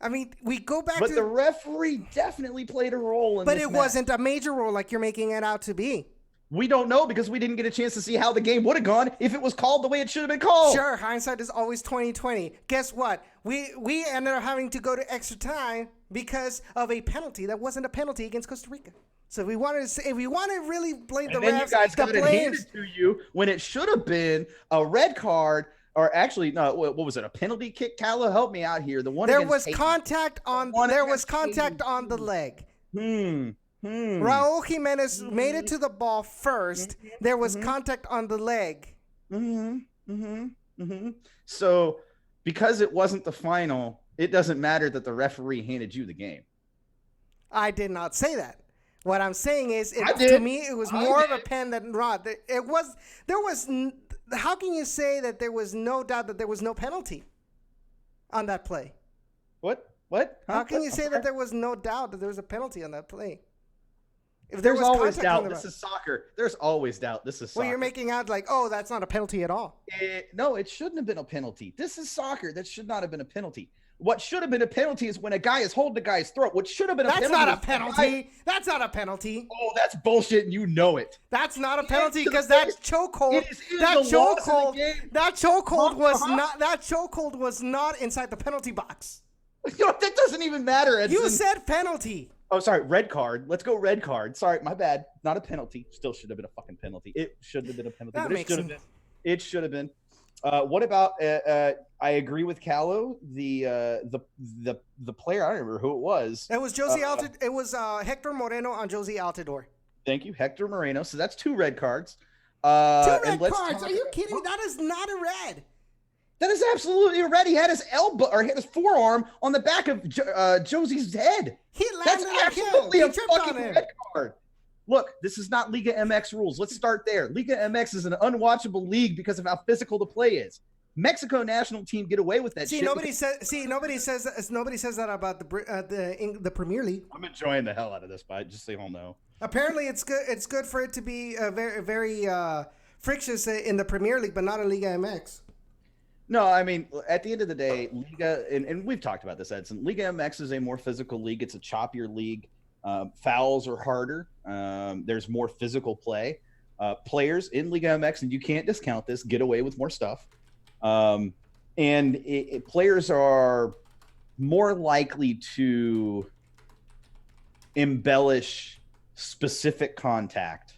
I mean, we go back but the referee definitely played a role in this match. But it wasn't a major role like you're making it out to be. We don't know because we didn't get a chance to see how the game would have gone if it was called the way it should have been called. Sure, hindsight is always 20/20. Guess what? We ended up having to go to extra time because of a penalty that wasn't a penalty against Costa Rica. So if we want to really blame the refs, then you guys got it handed to you when it should have been a red card. Or actually, no. What was it? A penalty kick? Callow, help me out here. The one there was contact on the leg. Raul Jimenez made it to the ball first. There was contact on the leg. So, because it wasn't the final, it doesn't matter that the referee handed you the game. I did not say that. What I'm saying is, to me, it was more of a pen than rod. How can you say that there was no doubt that there was no penalty on that play? What? How can you say that there was no doubt that there was a penalty on that play? If there's always doubt. This is soccer. There's always doubt. This is soccer. Well, you're making out like, oh, that's not a penalty at all. No, it shouldn't have been a penalty. This is soccer. That should not have been a penalty. What should have been a penalty is when a guy is holding the guy's throat. What should have been a penalty? That's not a penalty. That's not a penalty. Oh, that's bullshit, and you know it. That's not a penalty because that chokehold. That chokehold was not inside the penalty box. That doesn't even matter, Edson. You said penalty. Oh, sorry, red card. Let's go red card. Sorry, my bad. Not a penalty. Still should have been a fucking penalty. It should have been a penalty. It should have been. What about? I agree with Callow. The player. I don't remember who it was. It was Josie Altidore. It was Hector Moreno on Josie Altidore. Thank you, Hector Moreno. So that's 2 red cards. 2 red cards? Are you kidding me? That is not a red. That is absolutely a red. He had his elbow or hit his forearm on the back of Josie's head. He landed like him. He tripped on him. Red card. Look, this is not Liga MX rules. Let's start there. Liga MX is an unwatchable league because of how physical the play is. Mexico national team get away with that shit. Nobody says that about the Premier League. I'm enjoying the hell out of this fight, just so you all know. Apparently, it's good. It's good for it to be very, very frictious in the Premier League, but not in Liga MX. No, I mean, at the end of the day, Liga, and we've talked about this, Edson. Liga MX is a more physical league. It's a choppier league. Fouls are harder. There's more physical play. Players in Liga MX, and you can't discount this, get away with more stuff. Players are more likely to embellish specific contact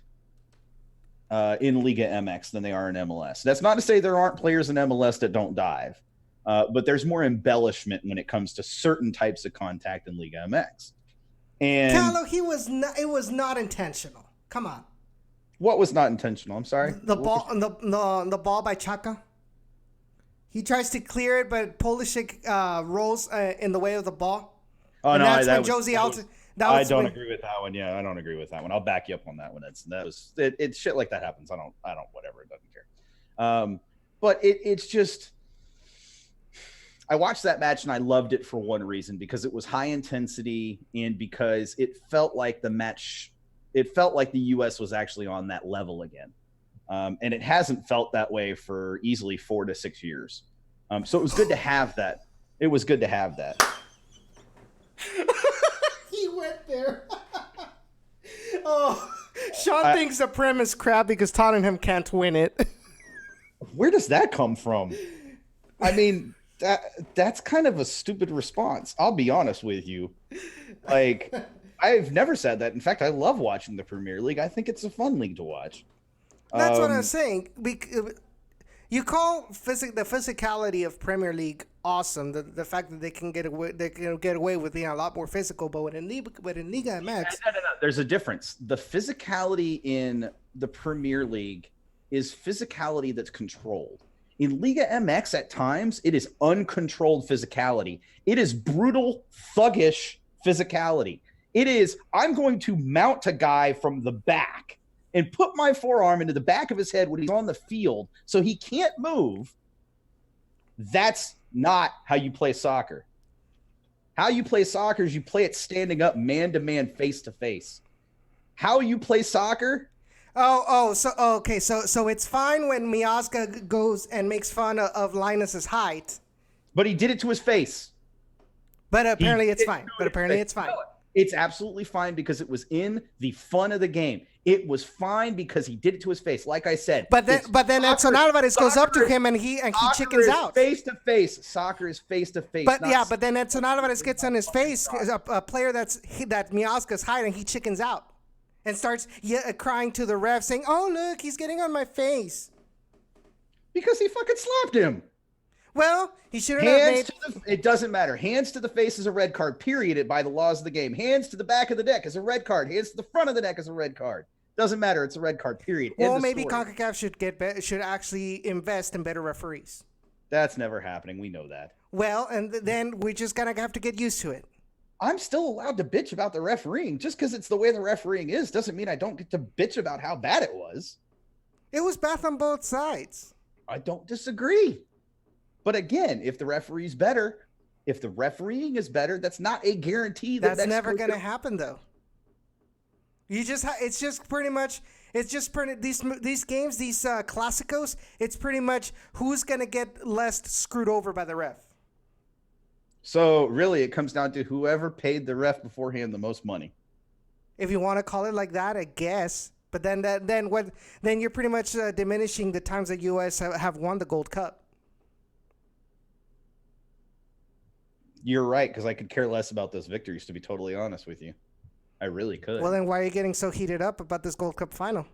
in Liga MX than they are in MLS. That's not to say there aren't players in MLS that don't dive, but there's more embellishment when it comes to certain types of contact in Liga MX. And Callow, it was not intentional. Come on. What was not intentional? I'm sorry. The ball by Chaka. He tries to clear it, but Pulisic rolls in the way of the ball. Oh And no, that's that when was, Josie that Alta. was- That I was don't when- agree with that one. Yeah, I don't agree with that one. I'll back you up on that one. It's shit like that happens. I don't whatever. It doesn't care. But it's just, I watched that match and I loved it for one reason, because it was high intensity and because it felt like the U.S. was actually on that level again. And it hasn't felt that way for easily 4 to 6 years. So it was good to have that. It was good to have that. He went there. Oh, Sean thinks the Prem is crap because Tottenham can't win it. Where does that come from? I mean, that's kind of a stupid response. I'll be honest with you. Like, I've never said that. In fact, I love watching the Premier League. I think it's a fun league to watch. That's what I'm saying. You call the physicality of Premier League awesome. The fact that they can get away with being a lot more physical, but in Liga MX, No. There's a difference. The physicality in the Premier League is physicality that's controlled. In Liga MX, at times, it is uncontrolled physicality. It is brutal, thuggish physicality. It is, I'm going to mount a guy from the back and put my forearm into the back of his head when he's on the field so he can't move. That's not how you play soccer. How you play soccer is you play it standing up, man-to-man, face-to-face. How you play soccer... Okay. So it's fine when Miazga goes and makes fun of Linus's height. But he did it to his face. But apparently it's fine. It's absolutely fine because it was in the fun of the game. It was fine because he did it to his face. Like I said. But then Edson Alvarez goes up to him and he chickens out. Face to face. Soccer is face to face. But then Edson Alvarez gets on his face, a player that Miazga's height, and he chickens out. And starts crying to the ref, saying, "Oh, look, he's getting on my face." Because he fucking slapped him. Well, he shouldn't have made... It doesn't matter. Hands to the face is a red card, period, by the laws of the game. Hands to the back of the neck is a red card. Hands to the front of the neck is a red card. Doesn't matter. It's a red card, period. Well, maybe CONCACAF should actually invest in better referees. That's never happening. We know that. Well, and then we're just going to have to get used to it. I'm still allowed to bitch about the refereeing. Just because it's the way the refereeing is doesn't mean I don't get to bitch about how bad it was. It was bad on both sides. I don't disagree. But again, if the referee's better, if the refereeing is better, that's not a guarantee that that's never going to happen, though. These games, these Clásicos, it's pretty much who's going to get less screwed over by the ref. So really, it comes down to whoever paid the ref beforehand the most money. If you want to call it like that, I guess. But then you're pretty much diminishing the times that U.S. have won the Gold Cup. You're right, because I could care less about those victories, to be totally honest with you. I really could. Well, then why are you getting so heated up about this Gold Cup final?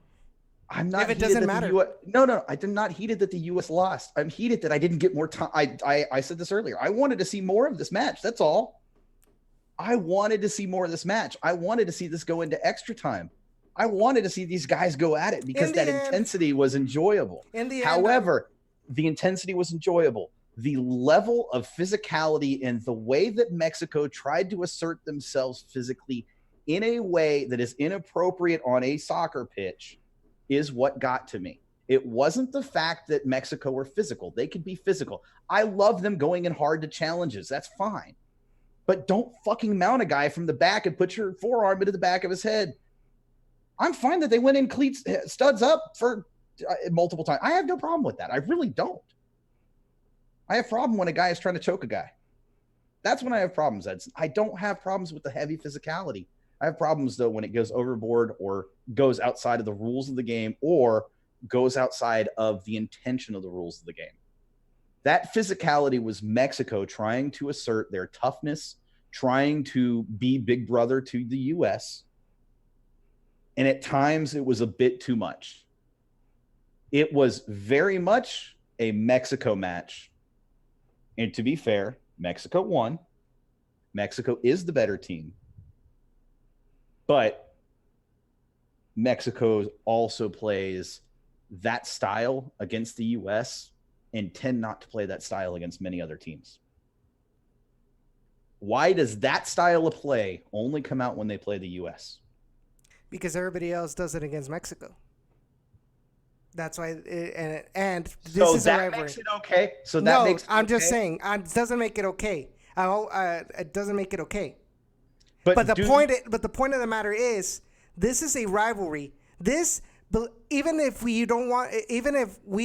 I'm not. If it doesn't matter. No, I did not heated that the U.S. lost. I'm heated that I didn't get more time. I said this earlier. I wanted to see more of this match. That's all. I wanted to see more of this match. I wanted to see this go into extra time. I wanted to see these guys go at it because that intensity was enjoyable. However, the intensity was enjoyable. The level of physicality and the way that Mexico tried to assert themselves physically in a way that is inappropriate on a soccer pitch is what got to me. It wasn't the fact that Mexico were physical. They could be physical. I love them going in hard to challenges. That's fine. But don't fucking mount a guy from the back and put your forearm into the back of his head. I'm fine that they went in cleats, studs up for multiple times. I have no problem with that. I really don't. I have a problem when a guy is trying to choke a guy. That's when I have problems, Edson. I don't have problems with the heavy physicality. I have problems, though, when it goes overboard or goes outside of the rules of the game or goes outside of the intention of the rules of the game. That physicality was Mexico trying to assert their toughness, trying to be big brother to the U.S., and at times it was a bit too much. It was very much a Mexico match. And to be fair, Mexico won. Mexico is the better team. But Mexico also plays that style against the U.S. and tend not to play that style against many other teams. Why does that style of play only come out when they play the U.S.? Because everybody else does it against Mexico. That's why, and this So is a that rivalry. makes it okay. So that No, makes it I'm just okay? saying, it doesn't make it okay. It doesn't make it okay. But But the point of the matter is, this is a rivalry. Even if we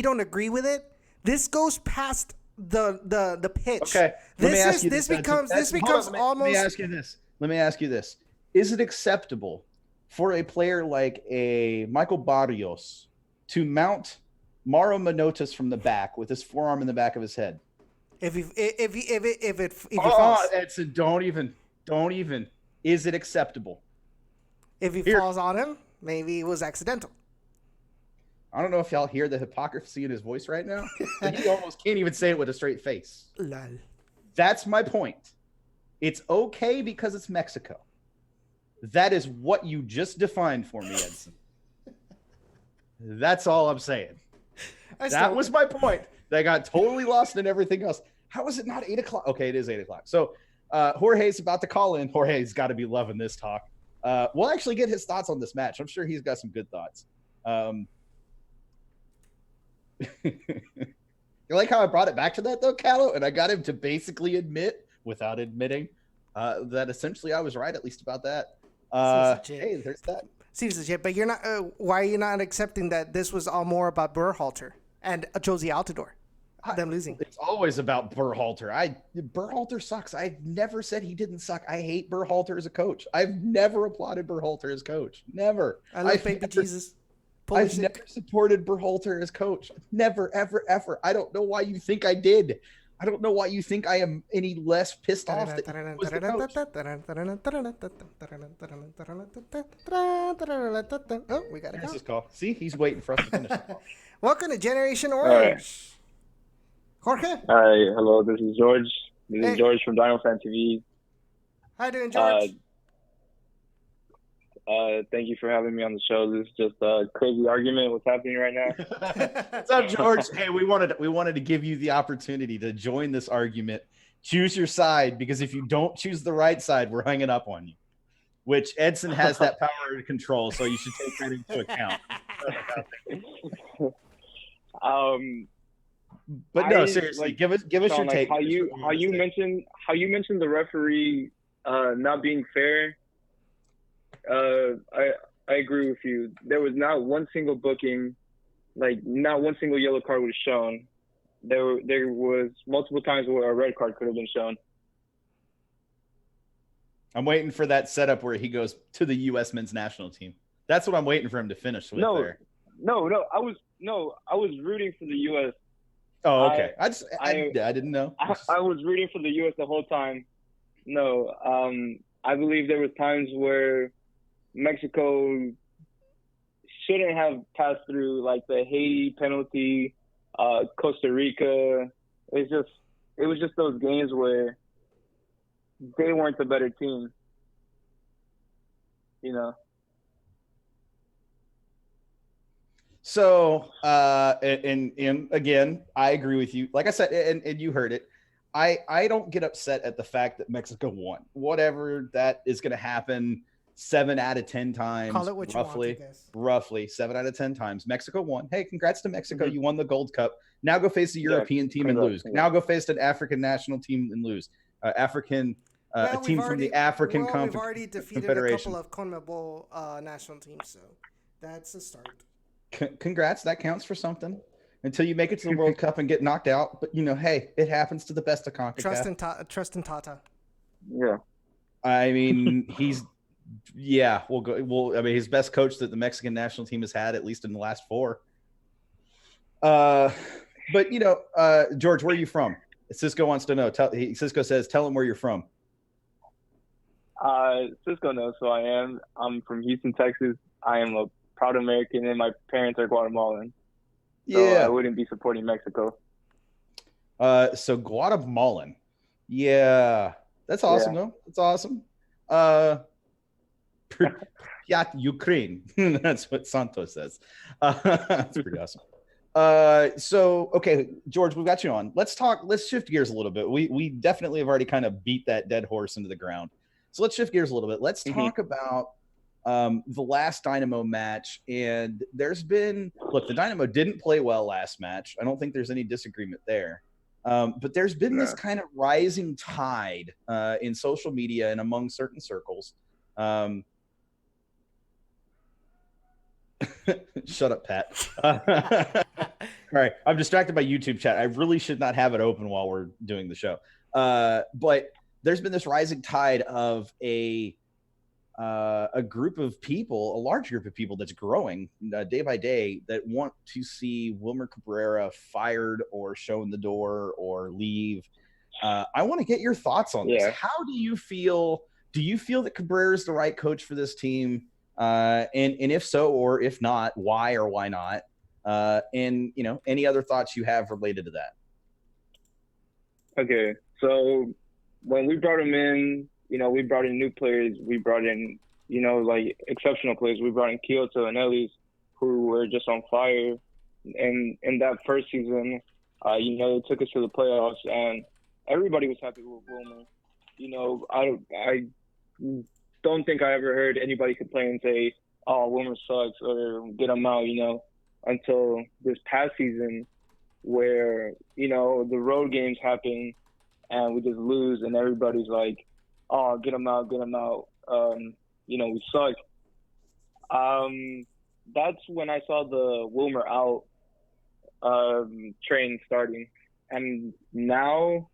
don't agree with it, this goes past the pitch. Okay. This becomes almost. Let me ask you this. Is it acceptable for a player like a Michael Barrios to mount Mauro Manotas from the back with his forearm in the back of his head? If he falls, Edson, don't even. Is it acceptable? if he falls on him, maybe it was accidental. I don't know if y'all hear the hypocrisy in his voice right now. But he almost can't even say it with a straight face. Lol. That's my point. It's okay because it's Mexico. That is what you just defined for me, Edson. That's all I'm saying. That was my point. They got totally lost in everything else. How is it not 8 o'clock? Okay, it is 8 o'clock. So Jorge's about to call in. Jorge's got to be loving this talk. We'll actually get his thoughts on this match. I'm sure he's got some good thoughts. You like how I brought it back to that, though, Callow? And I got him to basically admit, without admitting, that essentially I was right, at least about that. Hey, there's that. Seems legit, but you're not. Why are you not accepting that this was all more about Berhalter and Josie Altidore, them losing? It's always about Berhalter. Berhalter sucks. I've never said he didn't suck. I hate Berhalter as a coach. I've never applauded Berhalter as coach. Never. I love baby Jesus. I've never supported Berhalter as coach. Never, ever, ever. I don't know why you think I did. I don't know why you think I am any less pissed off that he was the coach. Oh, we got There's it. his call. See, he's waiting for us to finish. Welcome to Generation Orange. Jorge, Hi, hello, this is George. This Hey. is George from Dynamo Fan TV. how you doing, George? Thank you for having me on the show. This is just a crazy argument what's happening right now. What's up, George? Hey, we wanted to give you the opportunity to join this argument. Choose your side, because if you don't choose the right side, we're hanging up on you. Which Edson has that power to control, so you should take that into account. But no, seriously, give us your Sean, take. How you mentioned the referee not being fair. I agree with you. There was not one single booking, like not one single yellow card was shown. There was multiple times where a red card could have been shown. I'm waiting for that setup where he goes to the U.S. men's national team. That's what I'm waiting for him to finish with there. No, I was rooting for the U.S. Oh, okay. I didn't know. I was rooting for the U.S. the whole time. No, I believe there was times where Mexico shouldn't have passed through, like the Haiti penalty, Costa Rica. It was just those games where they weren't the better team, you know. So, and again, I agree with you. Like I said, and you heard it. I don't get upset at the fact that Mexico won. Whatever that is going to happen, 7 out of 10 times, Call it what you want, I guess. roughly 7 out of 10 times, Mexico won. Hey, congrats to Mexico! You won the Gold Cup. Now go face a European team and lose. Now go face an African national team and lose. A team from the African We've already defeated a couple of CONMEBOL national teams, so that's a start. Congrats, that counts for something. Until you make it to the World Cup and get knocked out, but hey, it happens to the best of CONCACAF. Trust in Tata. Yeah. I mean, his best coach that the Mexican national team has had, at least in the last 4. But George, where are you from? Cisco wants to know. Cisco says, tell him where you're from. Cisco knows who I am. I'm from Houston, Texas. I am a proud American, and my parents are Guatemalan. So I wouldn't be supporting Mexico. So Guatemalan. Yeah. That's awesome, though. That's awesome. Ukraine. That's what Santos says. That's pretty awesome. So okay, George, we've got you on. Let's shift gears a little bit. We definitely have already kind of beat that dead horse into the ground. So let's shift gears a little bit. Let's talk about the last Dynamo match. And there's been, look, the Dynamo didn't play well last match. I don't think there's any disagreement there. But there's been this kind of rising tide in social media and among certain circles. Shut up, Pat. All right, I'm distracted by YouTube chat. I really should not have it open while we're doing the show. But there's been this rising tide of a group of people, a large group of people that's growing day by day that want to see Wilmer Cabrera fired or shown the door or leave. I want to get your thoughts on this. How do you feel? Do you feel that Cabrera is the right coach for this team? And if so, or if not, why or why not? And any other thoughts you have related to that? Okay, so when we brought him in, we brought in new players. We brought in, like exceptional players. We brought in Kyoto and Ellis, who were just on fire. And in that first season, it took us to the playoffs, and everybody was happy with Wilmer. I don't think I ever heard anybody complain and say, "Oh, Wilmer sucks" or "get him out," until this past season, where the road games happen and we just lose, and everybody's like, "Oh, get him out, get him out." We suck. That's when I saw the Wilmer out train starting, and now,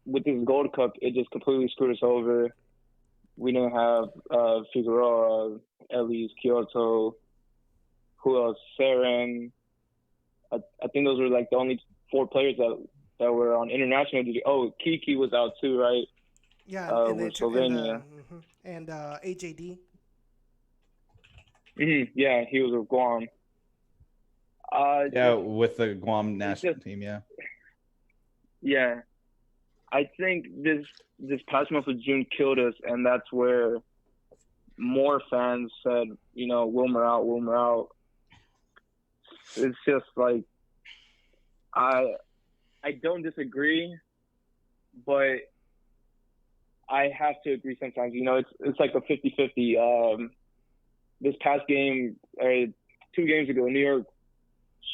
with this Gold Cup, it just completely screwed us over. We didn't have Figueroa, Ellis, Kyoto, who else? Seren. I think those were like the only 4 players that were on international duty. Oh, Kiki was out too, right? Yeah, with Slovenia. And AJD. Yeah, he was with Guam. With the Guam national team, yeah. Yeah. I think this past month of June killed us, and that's where more fans said, Wilmer out, Wilmer out. It's just like, I don't disagree, but I have to agree sometimes. It's like a 50-50. This past game, 2 games ago, New York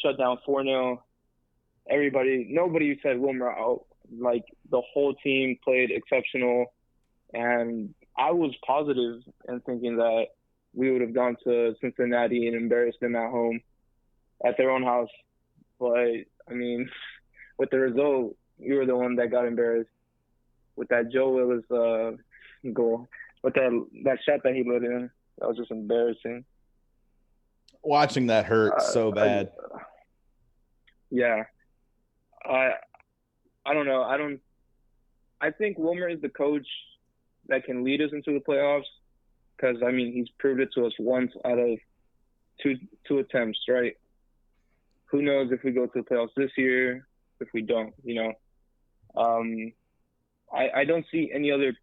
shut down 4-0. Nobody said Wilmer out. Like, the whole team played exceptional, and I was positive in thinking that we would have gone to Cincinnati and embarrassed them at home, at their own house. But, I mean, with the result, we were the one that got embarrassed. With that Joe Willis goal, with that shot that he let in, that was just embarrassing. Watching that hurt so bad. Yeah. I don't know. I think Wilmer is the coach that can lead us into the playoffs, because, he's proved it to us once out of two attempts, right? Who knows if we go to the playoffs this year, if we don't, I don't see any other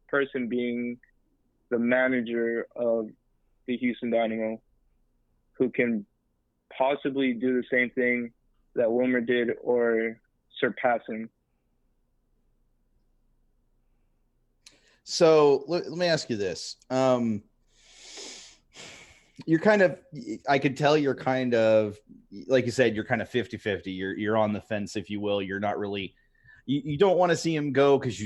person being the manager of the Houston Dynamo who can possibly do the same thing that Wilmer did or surpass him. So let me ask you this. You're kind of, I could tell you're kind of, like you said, you're kind of 50-50. You're on the fence, if you will. You're not really, you don't want to see him go because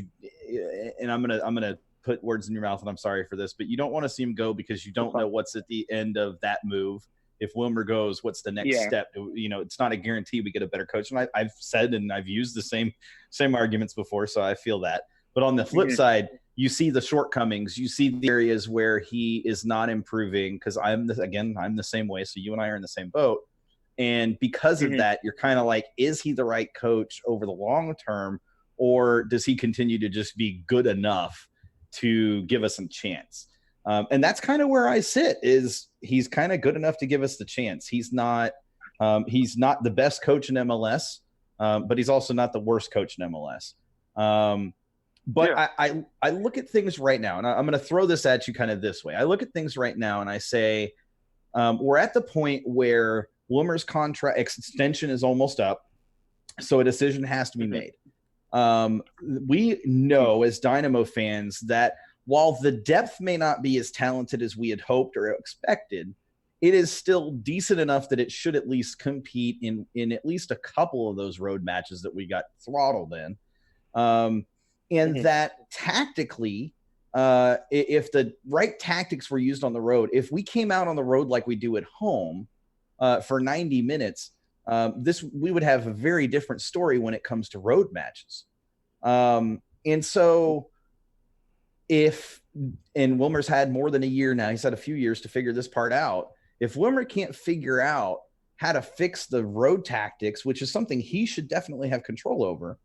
and I'm going to put words in your mouth, and I'm sorry for this, but you don't want to see him go because you don't know what's at the end of that move. If Wilmer goes, what's the next step? It's not a guarantee we get a better coach. And I've said, and I've used the same arguments before, so I feel that. But on the flip side, you see the shortcomings. You see the areas where he is not improving, because I'm the same way. So you and I are in the same boat. And because of that, you're kind of like, is he the right coach over the long term, or does he continue to just be good enough to give us a chance? And that's kind of where I sit, is he's kind of good enough to give us the chance. He's not the best coach in MLS, but he's also not the worst coach in MLS. But I look at things right now, and I'm going to throw this at you kind of this way. I look at things right now and I say, we're at the point where Wilmer's contract extension is almost up, so a decision has to be made. We know as Dynamo fans that while the depth may not be as talented as we had hoped or expected, it is still decent enough that it should at least compete in at least a couple of those road matches that we got throttled in. And that tactically, if the right tactics were used on the road, if we came out on the road like we do at home for 90 minutes, we would have a very different story when it comes to road matches. And so and Wilmer's had more than a year now, he's had a few years to figure this part out. If Wilmer can't figure out how to fix the road tactics, which is something he should definitely have control over,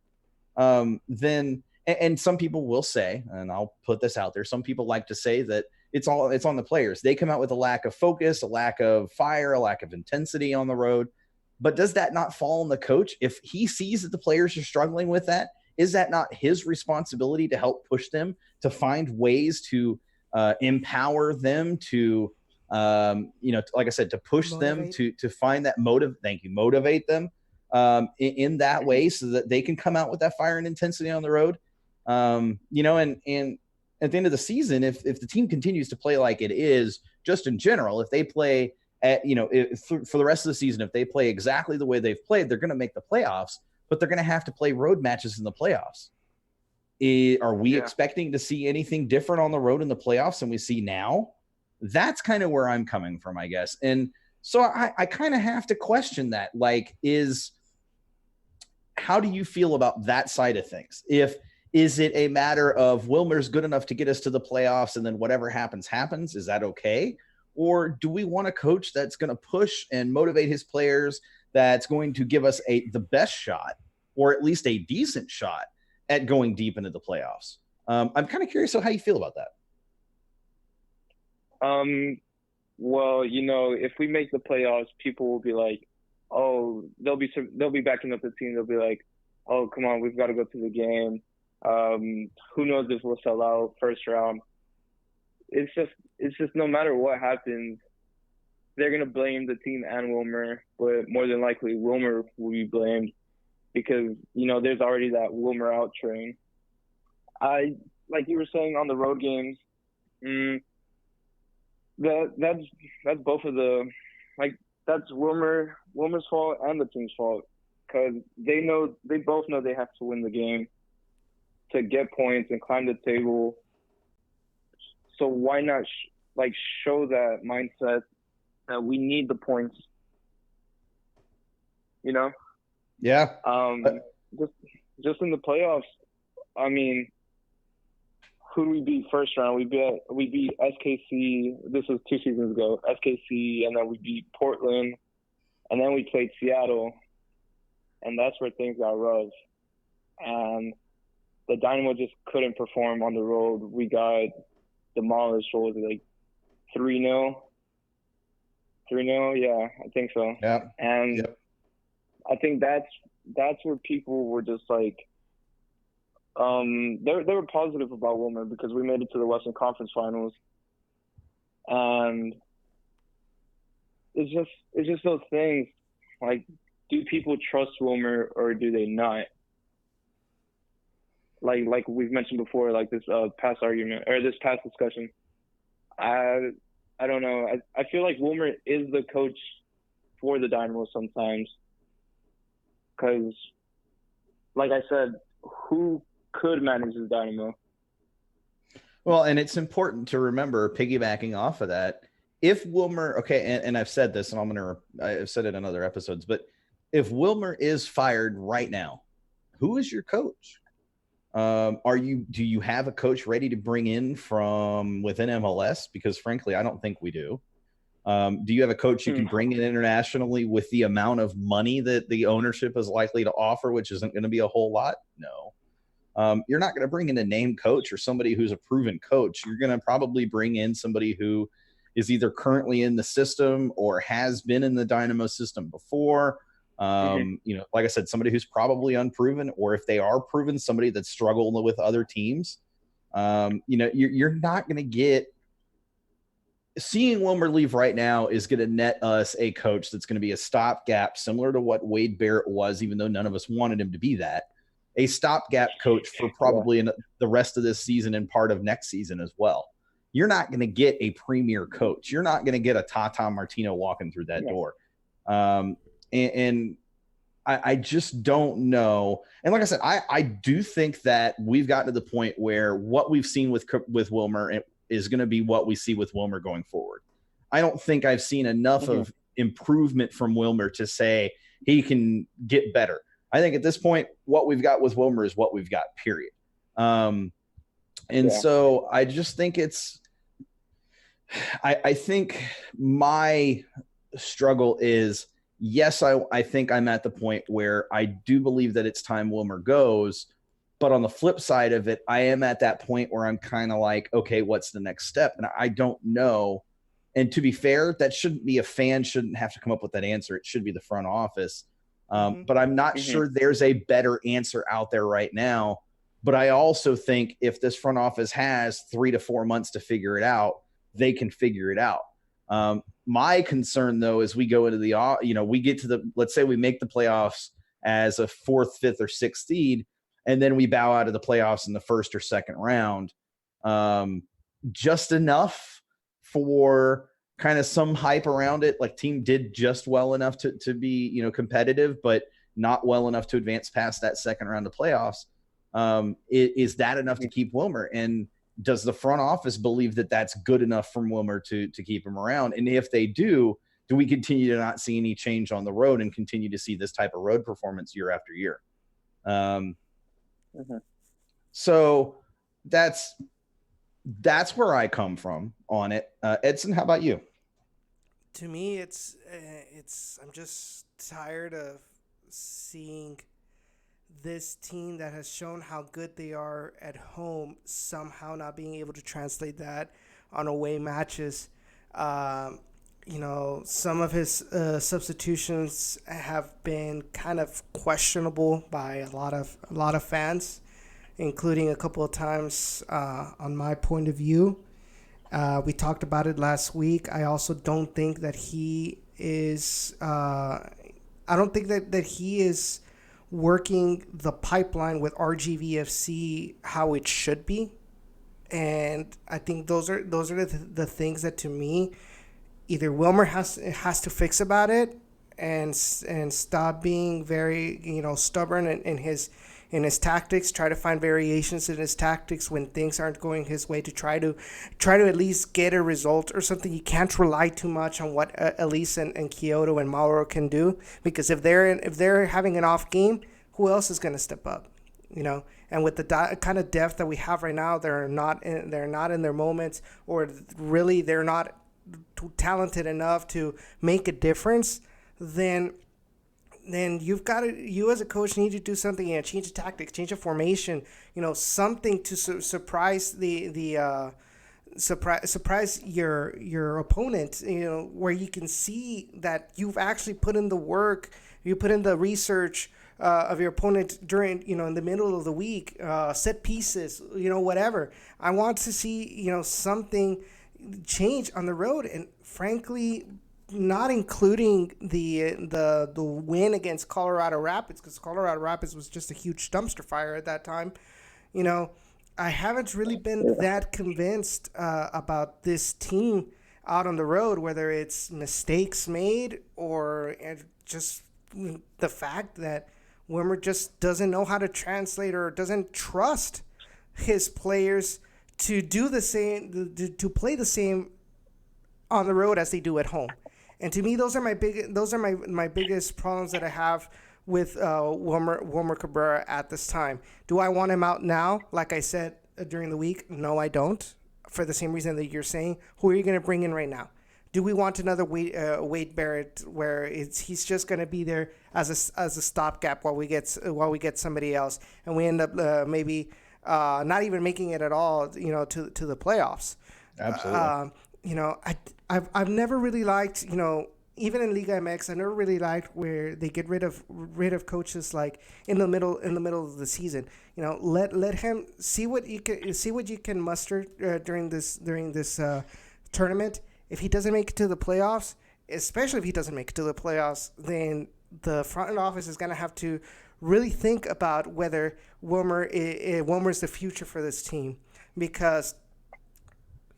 then, and some people will say, and I'll put this out there, some people like to say that it's on the players. They come out with a lack of focus, a lack of fire, a lack of intensity on the road. But does that not fall on the coach? If he sees that the players are struggling with that, is that not his responsibility to help push them, to find ways to empower them, to, like I said, to push motivate them, to find that motivate them in that way so that they can come out with that fire and intensity on the road? And at the end of the season, if the team continues to play like it is, just in general, if they play for the rest of the season, if they play exactly the way they've played, they're going to make the playoffs, but they're going to have to play road matches in the playoffs. Are we expecting to see anything different on the road in the playoffs than we see now? That's kind of where I'm coming from, I guess. And so I kind of have to question that. How do you feel about that side of things? Is it a matter of Wilmer's good enough to get us to the playoffs and then whatever happens, happens? Is that okay? Or do we want a coach that's going to push and motivate his players, that's going to give us the best shot, or at least a decent shot at going deep into the playoffs? I'm kind of curious how you feel about that. Well, if we make the playoffs, people will be like, oh, they'll be backing up the team. They'll be like, oh, come on, we've got to go to the game. Who knows if we'll sell out first round? It's just no matter what happens, they're going to blame the team and Wilmer, but more than likely Wilmer will be blamed because, there's already that Wilmer out train. Like you were saying on the road games, that's both of that's Wilmer's fault and the team's fault because they both know they have to win the game to get points and climb the table. So why not show that mindset that we need the points? Yeah. Just in the playoffs. I mean, who do we beat first round? We beat SKC. This was 2 seasons ago. SKC, and then we beat Portland, and then we played Seattle, and that's where things got rough. And the Dynamo just couldn't perform on the road. We got demolished. What was it, 3-0? 3-0? Yeah, I think so. Yeah. And I think that's where people were just they were positive about Wilmer because we made it to the Western Conference Finals, and it's just those things. Do people trust Wilmer or do they not? Like we've mentioned before, this past argument or this past discussion. I don't know. I feel like Wilmer is the coach for the Dynamo sometimes, because, like I said, who could manage the Dynamo? Well, and it's important to remember, piggybacking off of that, if Wilmer, and I've said this, and I've said it in other episodes, but if Wilmer is fired right now, who is your coach? Do you have a coach ready to bring in from within MLS? Because frankly, I don't think we do. Do you have a coach you can bring in internationally with the amount of money that the ownership is likely to offer, which isn't going to be a whole lot? No. You're not going to bring in a named coach or somebody who's a proven coach. You're going to probably bring in somebody who is either currently in the system or has been in the Dynamo system before. Like I said, somebody who's probably unproven, or if they are proven, somebody that's struggled with other teams. You're not going to get seeing Wilmer leave right now is going to net us a coach that's going to be a stopgap, similar to what Wade Barrett was, even though none of us wanted him to be that. A stopgap coach for probably the rest of this season and part of next season as well. You're not going to get a premier coach. You're not going to get a Tata Martino walking through that door. And I just don't know. And like I said, I do think that we've gotten to the point where what we've seen with Wilmer is going to be what we see with Wilmer going forward. I don't think I've seen enough of improvement from Wilmer to say he can get better. I think at this point, what we've got with Wilmer is what we've got, period. So I just think I think my struggle is, yes, I think I'm at the point where I do believe that it's time Wilmer goes. But on the flip side of it, I am at that point where I'm kind of like, okay, what's the next step? And I don't know. And to be fair, that shouldn't be a fan shouldn't have to come up with that answer. It should be the front office. But I'm not sure there's a better answer out there right now. But I also think if this front office has 3 to 4 months to figure it out, they can figure it out. My concern, though, is we go into we get to let's say we make the playoffs as a 4th, 5th, or 6th seed, and then we bow out of the playoffs in the 1st or 2nd round. Just enough for kind of some hype around it. Like, team did just well enough to be, competitive, but not well enough to advance past that 2nd round of playoffs. Is that enough to keep Wilmer? And does the front office believe that that's good enough from Wilmer to keep him around? And if they do we continue to not see any change on the road and continue to see this type of road performance year after year? So that's where I come from on it. Edson, how about you? To me, it's I'm just tired of seeing this team that has shown how good they are at home somehow not being able to translate that on away matches. Some of his substitutions have been kind of questionable by a lot of fans, including a couple of times on my point of view. We talked about it last week. I also don't think that he is. I don't think that he is working the pipeline with RGVFC how it should be, and I think those are the things that, to me, either Wilmer has to fix about it and stop being very stubborn in his tactics, try to find variations in his tactics when things aren't going his way to try to at least get a result or something. You can't rely too much on what Elise and Kyoto and Mauro can do, because if they're having an off game, who else is going to step up? And with the kind of depth that we have right now, they're not in their moments, or really they're not too talented enough to make a difference. Then you as a coach need to do something, change the tactics, change the formation, something to surprise surprise your opponent, where you can see that you've actually put in the work, you put in the research of your opponent during, in the middle of the week, set pieces, whatever. I want to see, something change on the road, and frankly, not including the win against Colorado Rapids, because Colorado Rapids was just a huge dumpster fire at that time. I haven't really been that convinced about this team out on the road, whether it's mistakes made or just the fact that Wilmer just doesn't know how to translate or doesn't trust his players to do the same, to play the same on the road as they do at home. And to me, those are my biggest problems that I have with Wilmer Cabrera at this time. Do I want him out now? Like I said during the week, no, I don't. For the same reason that you're saying, who are you going to bring in right now? Do we want another Wade Barrett where he's just going to be there as a stopgap while we get somebody else, and we end up maybe not even making it at all, to the playoffs? Absolutely. I've never really liked, even in Liga MX, I never really liked where they get rid of coaches like in the middle of the season. Let him see what you can muster during this tournament, if he doesn't make it to the playoffs, especially if he doesn't make it to the playoffs, then the front office is going to have to really think about whether Wilmer is the future for this team. Because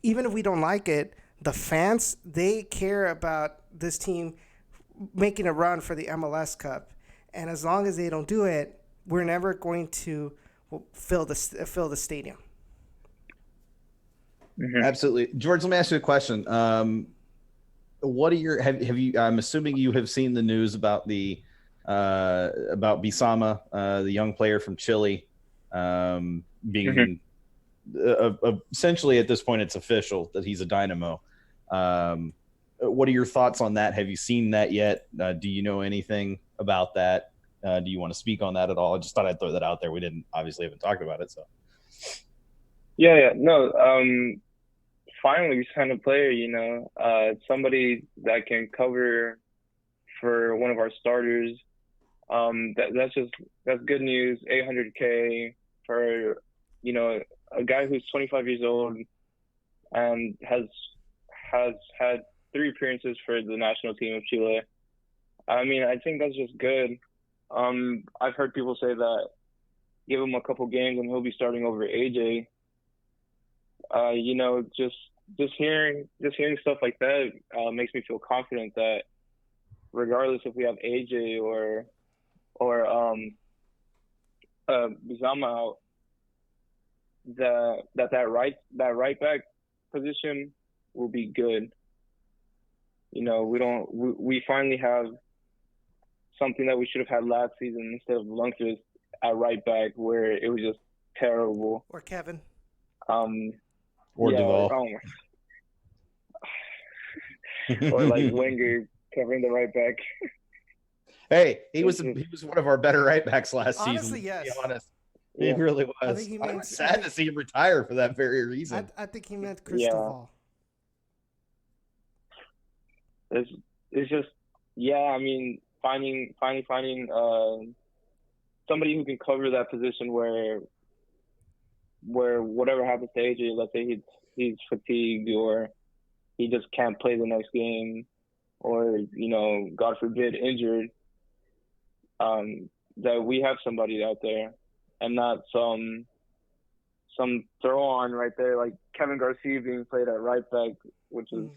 even if we don't like it, the fans, they care about this team making a run for the MLS Cup. And as long as they don't do it, we're never going to fill the stadium. Mm-hmm. Absolutely. George, let me ask you a question. What are your have you? I'm assuming you have seen the news about the about Bisama, the young player from Chile, being essentially at this point it's official that he's a Dynamo. What are your thoughts on that? Have you seen that yet? Do you know anything about that? Do you want to speak on that at all? I just thought I'd throw that out there. We haven't talked about it, so. Yeah. No. Finally, we signed a player. Somebody that can cover for one of our starters. That's good news. $800K for a guy who's 25 years old and has had 3 appearances for the national team of Chile. I mean, I think that's just good. I've heard people say that give him a couple games and he'll be starting over AJ. Just hearing stuff like that makes me feel confident that regardless if we have AJ or Bizama out, that right back position will be good. We finally have something that we should have had last season instead of Lundqvist at right back, where it was just terrible. Or Kevin. Or Duvall. Or like Wenger covering the right back. Hey, he was one of our better right backs last season. Honestly, yes. To be honest. He really was. I think I was sad to see him retire for that very reason. I think he meant Cristobal. It's just, I mean, finding somebody who can cover that position where whatever happens to AJ, let's say he's fatigued or he just can't play the next game, or God forbid injured, that we have somebody out there and not some throw on right there like Kevin Garcia being played at right back, which is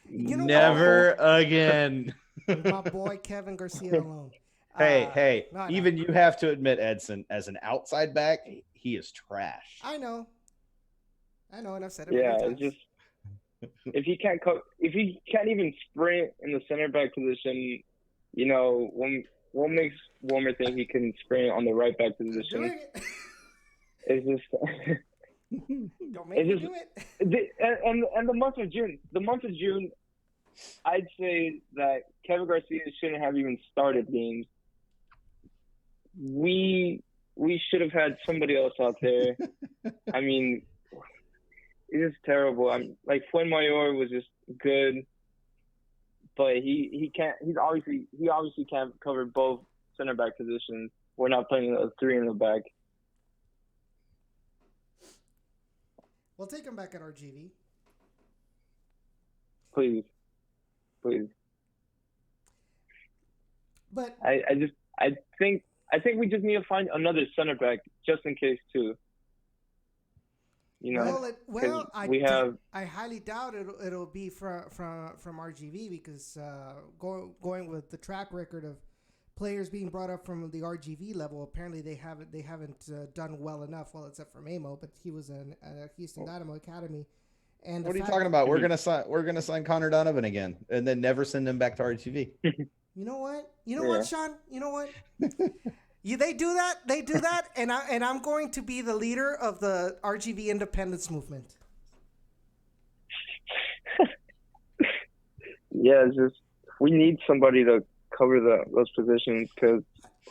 never again. My boy Kevin Garcia alone. Hey, even you have to admit, Edson, as an outside back, he is trash. I know, and I've said it. Yeah, it's just if he can't even sprint in the center back position, what makes Wilmer think he can sprint on the right back position? It's just don't make me do it. And the month of June, I'd say that Kevin Garcia shouldn't have even started games. We should have had somebody else out there. I mean, it is terrible. Like Fuenmayor was just good, but he obviously can't cover both center back positions. We're not playing a 3 in the back. We'll take him back at RGV. Please. But I think we just need to find another center back just in case too. I highly doubt it'll be from RGV because going with the track record of players being brought up from the RGV level, apparently they haven't done well enough. Well, except for Mamo, but he was in Houston Dynamo Academy. And what are you talking about? We're gonna sign Connor Donovan again, and then never send him back to RGV. You know what? What, Sean? You know what? They do that, and I'm going to be the leader of the RGV independence movement. Yeah, it's just we need somebody to cover those positions because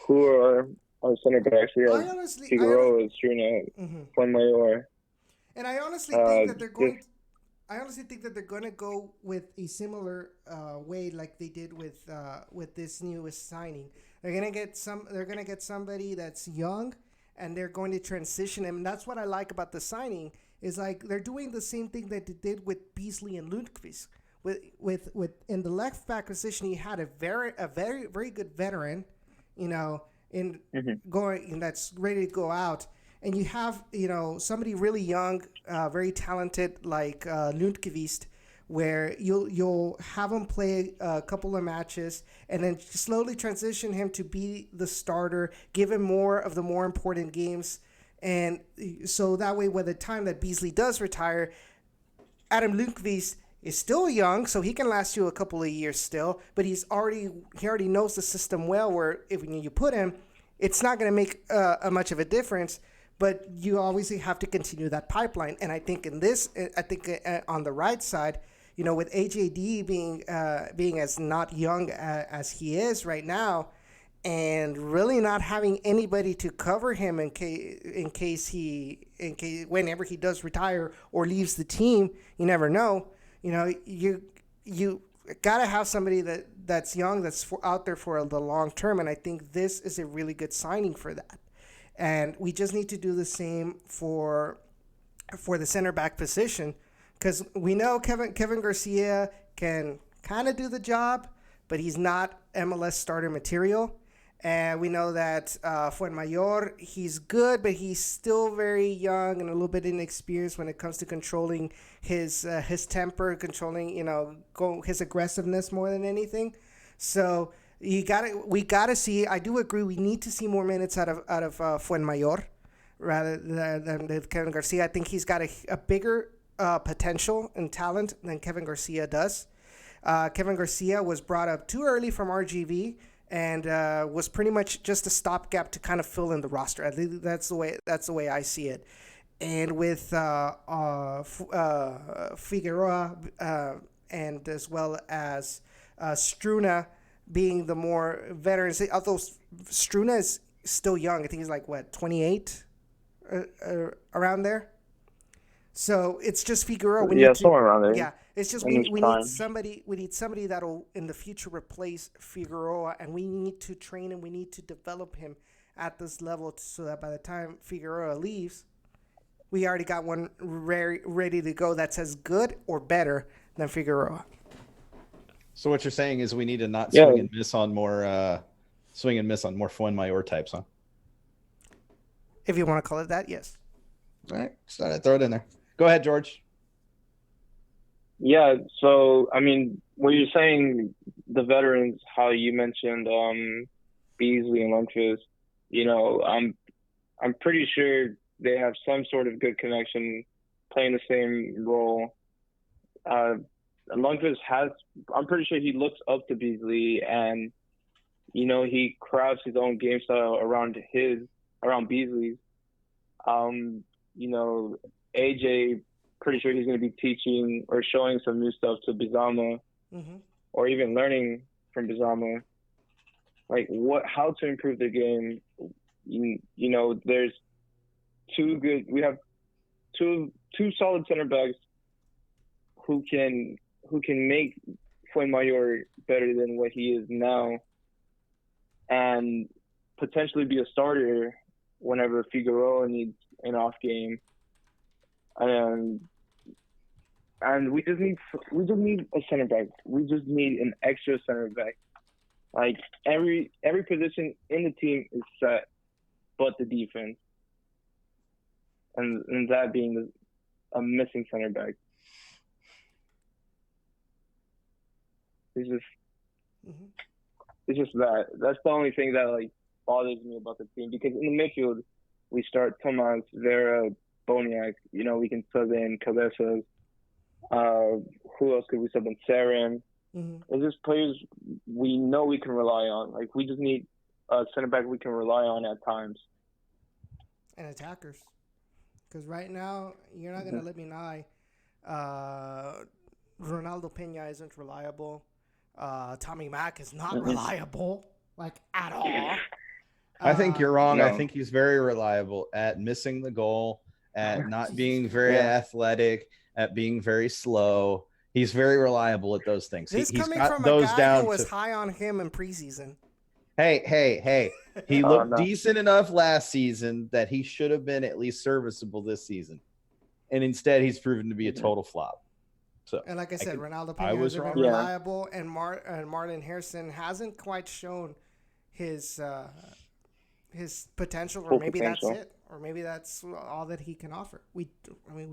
who are our center backs? We have Figueroa, Strina, Fuenmayor. And I honestly think that they're going. I honestly think that they're going to go with a similar way like they did with this newest signing. They're going to get somebody that's young, and they're going to transition him. And that's what I like about the signing is like they're doing the same thing that they did with Beasley and Lundqvist, with in the left back position, you had a very very good veteran, you know, in going that's ready to go out, and you have somebody really young, very talented like Lundqvist, where you'll have him play a couple of matches and then slowly transition him to be the starter, give him more of the more important games, and so that way, by the time that Beasley does retire, Adam Lundqvist is still young, so he can last you a couple of years still, but he already knows the system well, where if you put him, it's not going to make much of a difference, but you obviously have to continue that pipeline. And I think on the right side, with AJD being as not young as he is right now, and really not having anybody to cover him whenever he does retire or leaves the team, you never know. You gotta have somebody that's young, that's out there for the long term, and I think this is a really good signing for that. And we just need to do the same for the center back position, because we know Kevin Garcia can kind of do the job, but he's not MLS starter material. And we know that Fuenmayor, he's good, but he's still very young and a little bit inexperienced when it comes to controlling his temper, controlling his aggressiveness more than anything. So we gotta see. I do agree. We need to see more minutes out of Fuenmayor rather than Kevin Garcia. I think he's got a bigger potential and talent than Kevin Garcia does. Kevin Garcia was brought up too early from RGV. And was pretty much just a stopgap to kind of fill in the roster. I think that's the way I see it. And with Figueroa and as well as Struna being the more veterans, although Struna is still young. I think he's like 28, around there. So it's just Figueroa. Somewhere around there. Yeah, it's just we need somebody. We need somebody that'll in the future replace Figueroa, and we need to train him. We need to develop him at this level so that by the time Figueroa leaves, we already got one ready to go that's as good or better than Figueroa. So what you're saying is we need to not swing and miss on more Fuenmayor types, huh? If you want to call it that, yes. All right, throw it in there. Go ahead, George. Yeah, so I mean, when you're saying the veterans, how you mentioned Beasley and Lundqvist, I'm pretty sure they have some sort of good connection, playing the same role. Lundqvist I'm pretty sure he looks up to Beasley, and he crafts his own game style around Beasley's. AJ, pretty sure he's going to be teaching or showing some new stuff to Bizama, or even learning from Bizama, like how to improve the game. There's we have two solid center backs who can make Fuenmayor better than what he is now, and potentially be a starter whenever Figueroa needs an off game. And we just need a center back. We just need an extra center back. Like every position in the team is set, but the defense, and that being a missing center back. It's just that. That's the only thing that bothers me about the team, because in the midfield we start Tomas, Vera, Boniak. We can sub in Cabezas. Who else could we sub in? Sarin. It's just players we know we can rely on. We just need a center back we can rely on at times. And attackers. Because right now, you're not going to let me lie. Ronaldo Pena isn't reliable. Tommy Mack is not reliable, at all. I think you're wrong. No. I think he's very reliable at missing the goal, at not being very athletic, at being very slow. He's very reliable at those things. This he's coming got from those a guy down who was high on him in preseason. Hey. He looked decent enough last season that he should have been at least serviceable this season. And instead, he's proven to be a total flop. So And like I said, Ronaldo I Pena was hasn't been wrong. Yeah. reliable, and Marlon Harrison hasn't quite shown his potential, or Full maybe potential. that's it, or maybe that's all that he can offer. We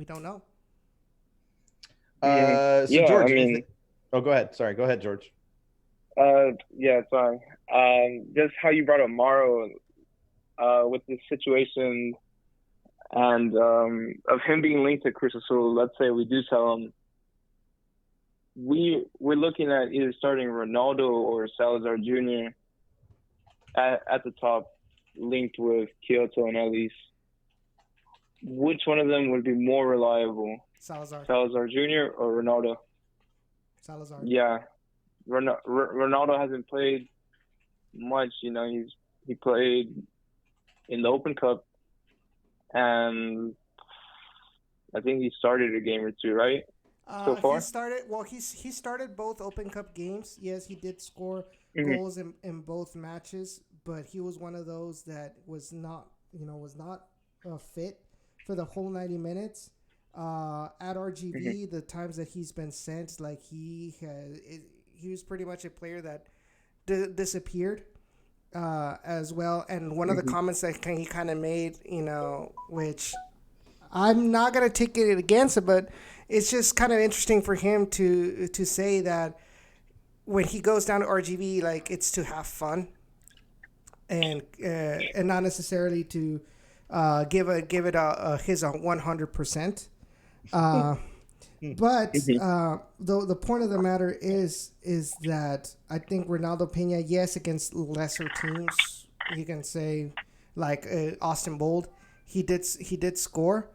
don't know. So Yeah, George, I mean, oh, go ahead. Sorry, go ahead, George. yeah, sorry. Just how you brought up Morrow, with the situation and of him being linked to Cruz Azul. Let's say we do sell him. We're looking at either starting Ronaldo or Salazar Jr. at the top, linked with Kyoto and Elise. Which one of them would be more reliable? Salazar. Salazar Jr. or Ronaldo? Salazar. Yeah, Ronaldo hasn't played much. You know, he played in the Open Cup, and I think he started a game or two, right? So far? He started both Open Cup games. Yes, he did score Mhm. goals in both matches, but he was one of those that was not fit for the whole 90 minutes. At RGV, the times that he's been sent, like he was pretty much a player that disappeared as well. And one of the comments that he kind of made, which I'm not gonna take it against it, but it's just kind of interesting for him to say that when he goes down to RGV, like it's to have fun, and not necessarily to give it his 100%. But the point of the matter is that I think Ronaldo Pena, yes, against lesser teams, you can say like Austin Bold, he did score,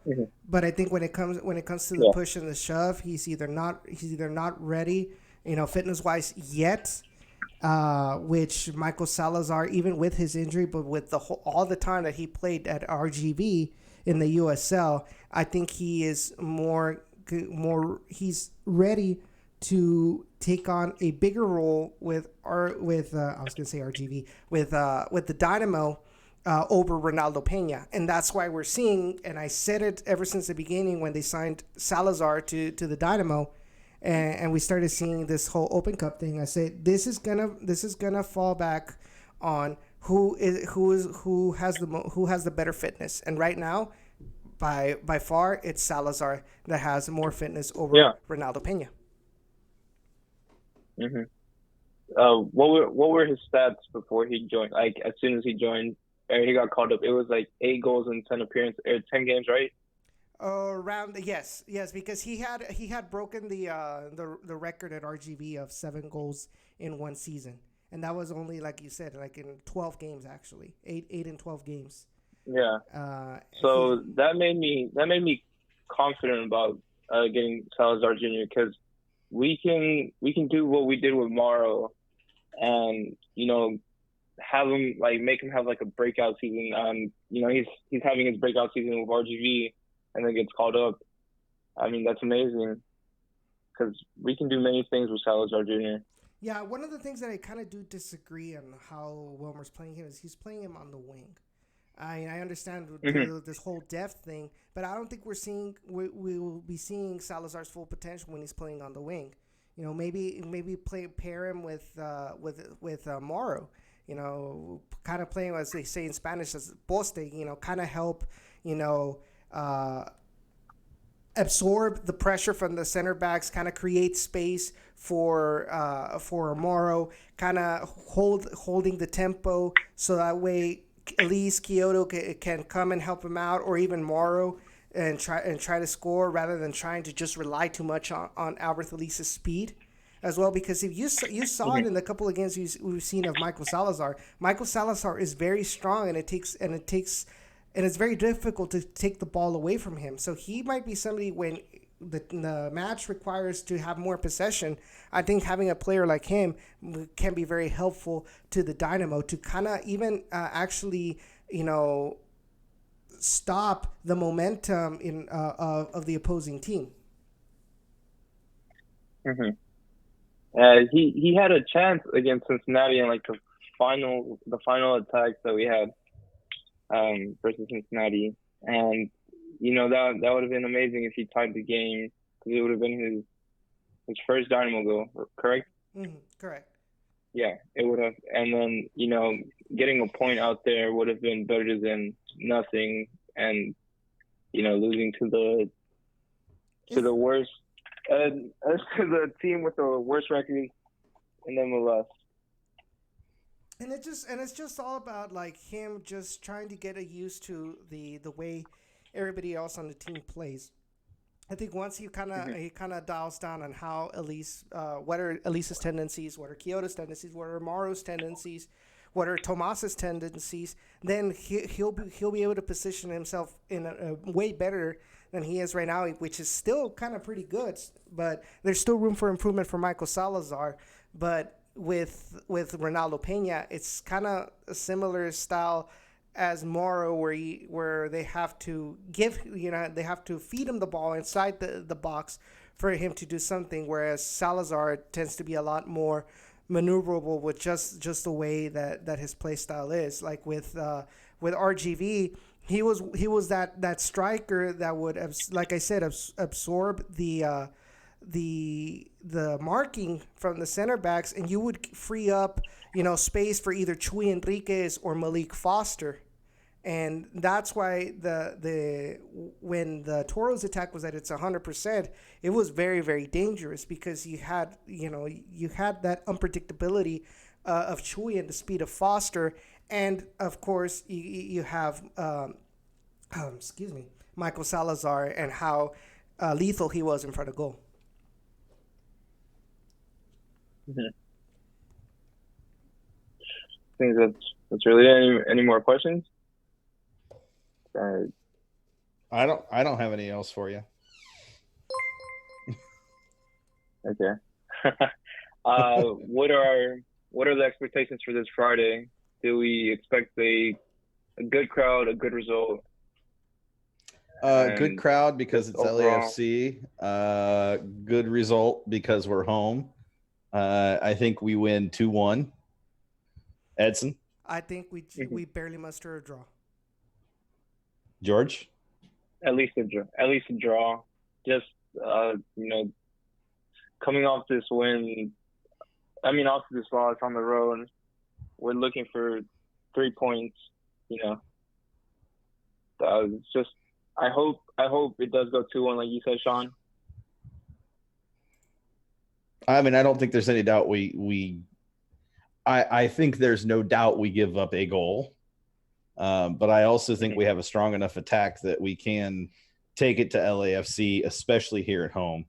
but I think when it comes to the push and the shove, he's either not ready, fitness wise yet. Which Michael Salazar, even with his injury, but with all the time that he played at RGV in the USL, I think he is more he's ready to take on a bigger role with I was gonna say RGV with the Dynamo over Ronaldo Pena, and that's why we're seeing. And I said it ever since the beginning when they signed Salazar to the Dynamo. And we started seeing this whole Open Cup thing. I said this is gonna fall back on who has the better fitness. And right now, by far, it's Salazar that has more fitness over Ronaldo Pena. What were his stats before he joined? Like as soon as he joined, he got called up. It was like 8 goals in 10 appearances, 10 games, right? Yes, because he had broken the record at RGV of 7 goals in one season, and that was only, like you said, like in 12 games actually, 8 in 12 games. Yeah. So that made me confident about getting Salazar Jr. because we can do what we did with Morrow, and have him make him have like a breakout season. He's having his breakout season with RGV. And then gets called up. I mean, that's amazing because we can do many things with Salazar Jr. Yeah, one of the things that I kind of do disagree on how Wilmer's playing him is he's playing him on the wing. I understand this whole depth thing, but I don't think we will be seeing Salazar's full potential when he's playing on the wing. Maybe pair him with Morrow. Kind of playing, as they say in Spanish, as poste. Kind of help. Absorb the pressure from the center backs, kind of create space for Morrow, kind of holding the tempo, so that way at least Kyoto can come and help him out, or even Morrow, and try to score rather than trying to just rely too much on Albert Elise's speed as well. Because if you saw it in the couple of games we've seen of Michael Salazar is very strong, and it's very difficult to take the ball away from him. So he might be somebody when the match requires to have more possession. I think having a player like him can be very helpful to the Dynamo to kind of even actually, stop the momentum of the opposing team. He had a chance against Cincinnati in the final attacks that we had. Versus Cincinnati, and that would have been amazing if he tied the game, because it would have been his first Dynamo goal, correct? Correct. Yeah, it would have. And then, getting a point out there would have been better than nothing. And, losing to the worst, to the team with the worst record in MLS. And it's just all about like him just trying to get used to the way everybody else on the team plays. I think once he kind of dials down on how Elise, what are Elise's tendencies, what are Kyoto's tendencies, what are Mauro's tendencies, what are Tomas's tendencies, then he'll be able to position himself in a way better than he is right now, which is still kind of pretty good. But there's still room for improvement for Michael Salazar. But with Ronaldo Peña, it's kind of a similar style as Mauro, where they have to they have to feed him the ball inside the box for him to do something, whereas Salazar tends to be a lot more maneuverable with just the way that his play style is. Like with RGV, he was that striker that would, like I said, absorb the marking from the center backs, and you would free up space for either Chuy Enriquez or Malik Foster. And that's why when the Toros attack was at its 100%, it was very, very dangerous, because you had that unpredictability of Chuy and the speed of Foster, and of course you have Michael Salazar and how lethal he was in front of goal. Mm-hmm. I think that's really any more questions. I don't have any else for you. Okay. What are the expectations for this Friday? Do we expect a good crowd, a good result? Good crowd because it's overall, LAFC. Good result because we're home. I think we win 2-1. Edson? I think we barely muster a draw. George? At least a draw. Just coming off this win, off this loss on the road, we're looking for 3 points. It's just I hope it does go 2-1, like you said, Sean. I don't think there's any doubt I think there's no doubt we give up a goal. But I also think we have a strong enough attack that we can take it to LAFC, especially here at home.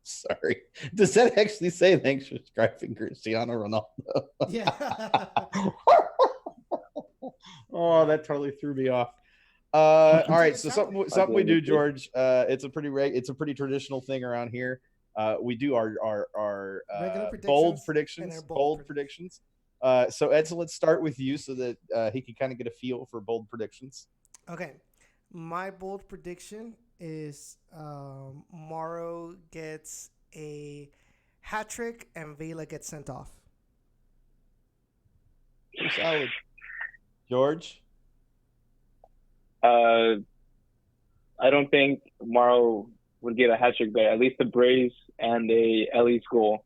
Sorry. Does that actually say thanks for describing Cristiano Ronaldo? Yeah. Oh, that totally threw me off. All right, so something we do, George. It's a pretty traditional thing around here. We do our bold predictions. So Edson, let's start with you so that he can kind of get a feel for bold predictions. Okay, my bold prediction is Mauro gets a hat trick and Vela gets sent off. Solid. George? I don't think Mauro would get a hat trick, but at least a brace and a Ellie's goal.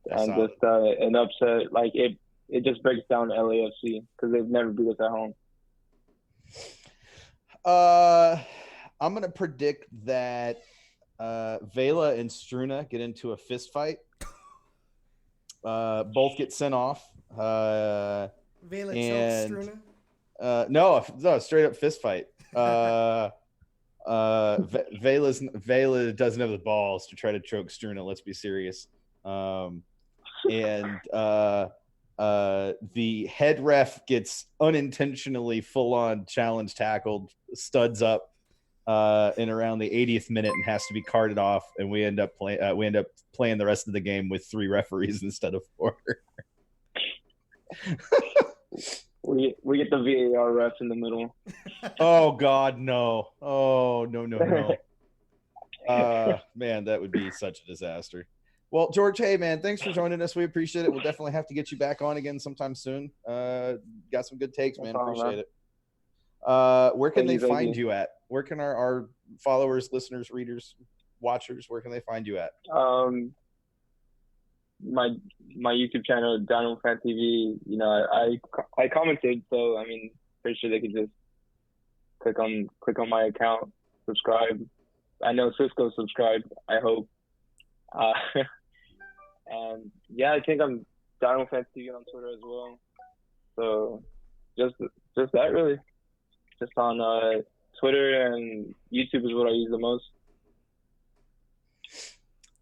That's and solid. Just an upset. Like it just breaks down LAFC because they've never beat us at home. I'm gonna predict that Vela and Struna get into a fist fight. Both get sent off. Vela chokes Struna? No, straight up fist fight. Vela doesn't have the balls to try to choke Struna. Let's be serious. And the head ref gets unintentionally full-on challenge tackled, studs up in around the 80th minute, and has to be carted off. And we end up playing the rest of the game with 3 referees instead of 4. We get the VAR refs in the middle. Oh God, no! Oh no! Man, that would be such a disaster. Well, George, hey man, thanks for joining us. We appreciate it. We'll definitely have to get you back on again sometime soon. Got some good takes, man. Appreciate it. Where can they Thank you, find you at? Where can our followers, listeners, readers, watchers, where can they find you at? My YouTube channel, Dynamo Fan TV. You know, I commented, so I mean, pretty sure they could just click on my account, subscribe. I know Cisco subscribed. I hope. And yeah, I think I'm Dynamo Fan TV on Twitter as well. So just that really. Just on Twitter and YouTube is what I use the most.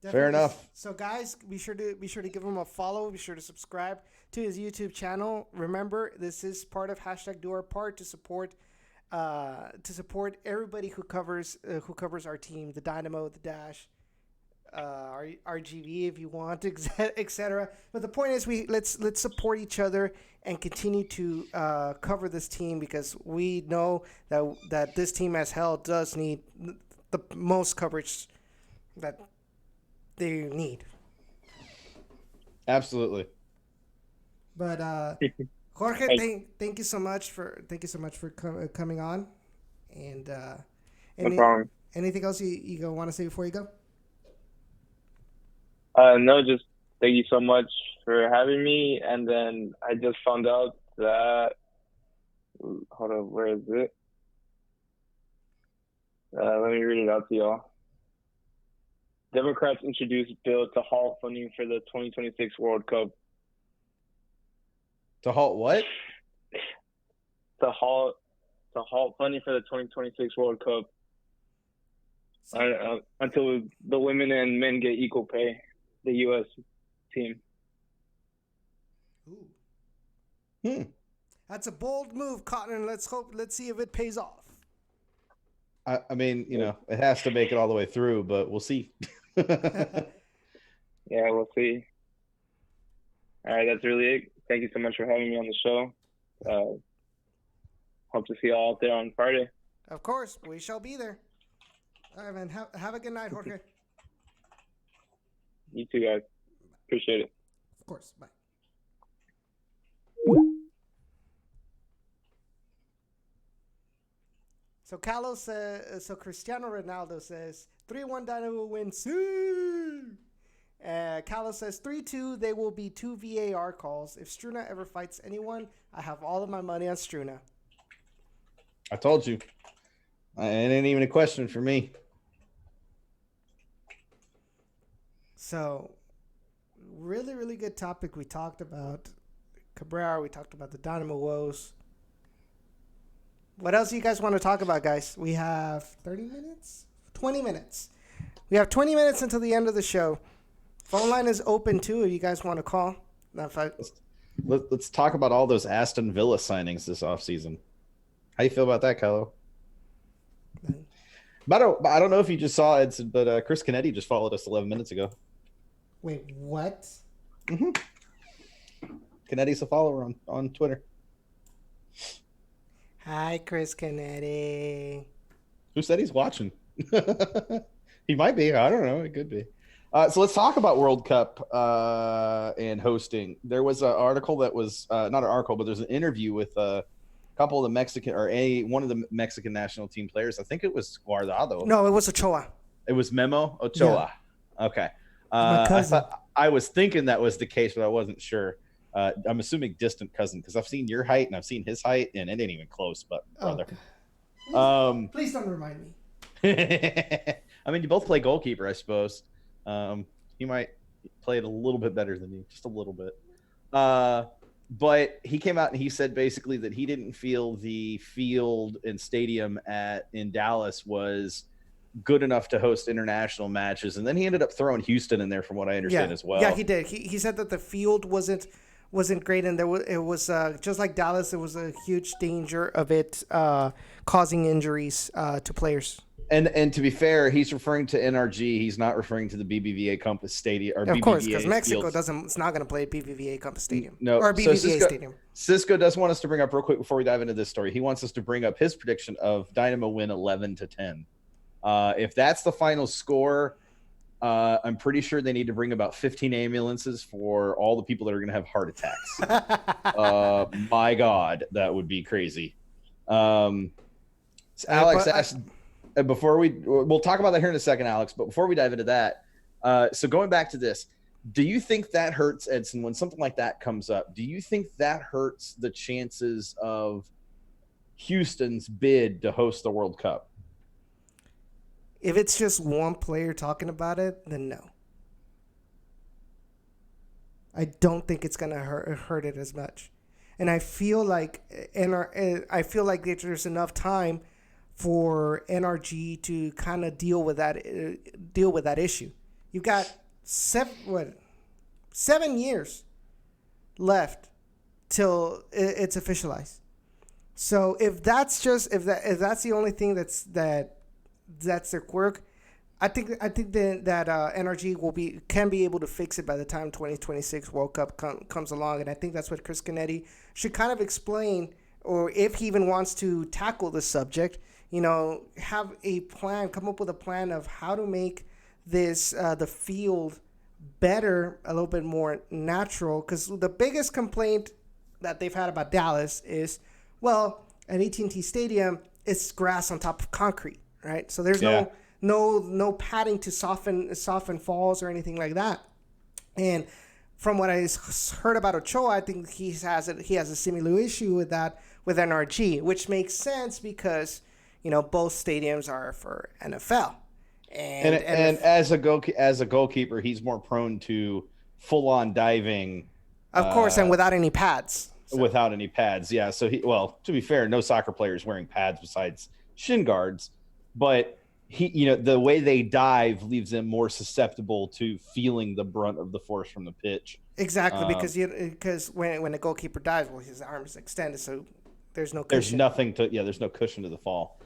Definitely. Fair enough. So guys, be sure to give him a follow. Be sure to subscribe to his YouTube channel. Remember, this is part of #DoOurPart to support everybody who covers our team, the Dynamo, the Dash, RGV if you want, etc. But the point is, let's support each other and continue to cover this team, because we know that this team as hell does need the most coverage that they need. Absolutely. But Jorge, thank you so much for coming on. And No problem. Anything else you want to say before you go? No, just thank you so much for having me. And then I just found out that, hold on, where is it? Let me read it out to y'all. Democrats introduced bill to halt funding for the 2026 World Cup. To halt what? To halt funding for the 2026 World Cup until the women and men get equal pay. The U.S. team. Ooh. That's a bold move, Cotton. Let's see if it pays off. I mean, you know, it has to make it all the way through, but we'll see. Yeah, we'll see. All right, that's really it. Thank you so much for having me on the show. Hope to see you all out there on Friday. Of course, we shall be there. All right, man. Have a good night, Jorge. You too, guys. Appreciate it. Of course. Bye. So Carlos says, so Cristiano Ronaldo says 3-1 Dynamo win soon. Carlos says 3-2. They will be 2 VAR calls. If Struna ever fights anyone, I have all of my money on Struna. I told you. It ain't even a question for me. So, really, really good topic. We talked about Cabrera. We talked about the Dynamo woes. What else do you guys want to talk about, guys? We have 30 minutes? 20 minutes. We have 20 minutes until the end of the show. Phone line is open, too, if you guys want to call. Let's talk about all those Aston Villa signings this offseason. How you feel about that, Kylo? I don't know if you just saw Edson, but Chris Canetti just followed us 11 minutes ago. Wait, what? Mm-hmm. Canetti's a follower on Twitter. Hi, Chris Canetti. Who said he's watching? He might be. I don't know. It could be. So let's talk about World Cup and hosting. There was an article that was not an article, but there's an interview with a couple of the Mexican one of the Mexican national team players. I think it was Guardado. No, it was Ochoa. It was Memo Ochoa. Yeah. Okay. My cousin. I was thinking that was the case, but I wasn't sure. I'm assuming distant cousin, because I've seen your height and I've seen his height, and it ain't even close, but brother. Please don't remind me. I mean, you both play goalkeeper, I suppose. He might play it a little bit better than you, just a little bit. But he came out and he said basically that he didn't feel the field and stadium in Dallas was good enough to host international matches, and then he ended up throwing Houston in there, from what I understand as well. Yeah, he did. He said that the field wasn't great, and it was just like Dallas. There was a huge danger of it causing injuries to players. And to be fair, he's referring to NRG. He's not referring to the BBVA Compass Stadium. Or of BBVA course, because Mexico Fields. it's not going to play at BBVA Compass Stadium. No, or BBVA so Stadium. Cisco does want us to bring up real quick before we dive into this story. He wants us to bring up his prediction of Dynamo win 11-10. If that's the final score, I'm pretty sure they need to bring about 15 ambulances for all the people that are going to have heart attacks. My God, that would be crazy. So Alex but asked before we'll talk about that here in a second, Alex. But before we dive into that, so going back to this, do you think that hurts, Edson, when something like that comes up? Do you think that hurts the chances of Houston's bid to host the World Cup? If it's just one player talking about it, then no. I don't think it's gonna hurt it as much, and I feel like there's enough time for NRG to kind of deal with that issue. You've got 7 years left till it's officialized. So if that's the only thing that's their quirk, I think that NRG can be able to fix it by the time 2026 World Cup comes along, and I think that's what Chris Canetti should kind of explain, or if he even wants to tackle the subject, have a plan, come up with a plan of how to make this the field better, a little bit more natural. Because the biggest complaint that they've had about Dallas is, well, at AT&T Stadium, it's grass on top of concrete, right? So there's no padding to soften falls or anything like that. And from what I heard about Ochoa, I think he has a similar issue with that with NRG, which makes sense because both stadiums are for NFL. And as a goalkeeper, he's more prone to full-on diving. Of course, and without any pads. So. Without any pads, yeah. So to be fair, no soccer player is wearing pads besides shin guards, but the way they dive leaves them more susceptible to feeling the brunt of the force from the pitch. Exactly, because when a goalkeeper dives, well, his arm is extended, so there's no cushion. There's no cushion to the fall.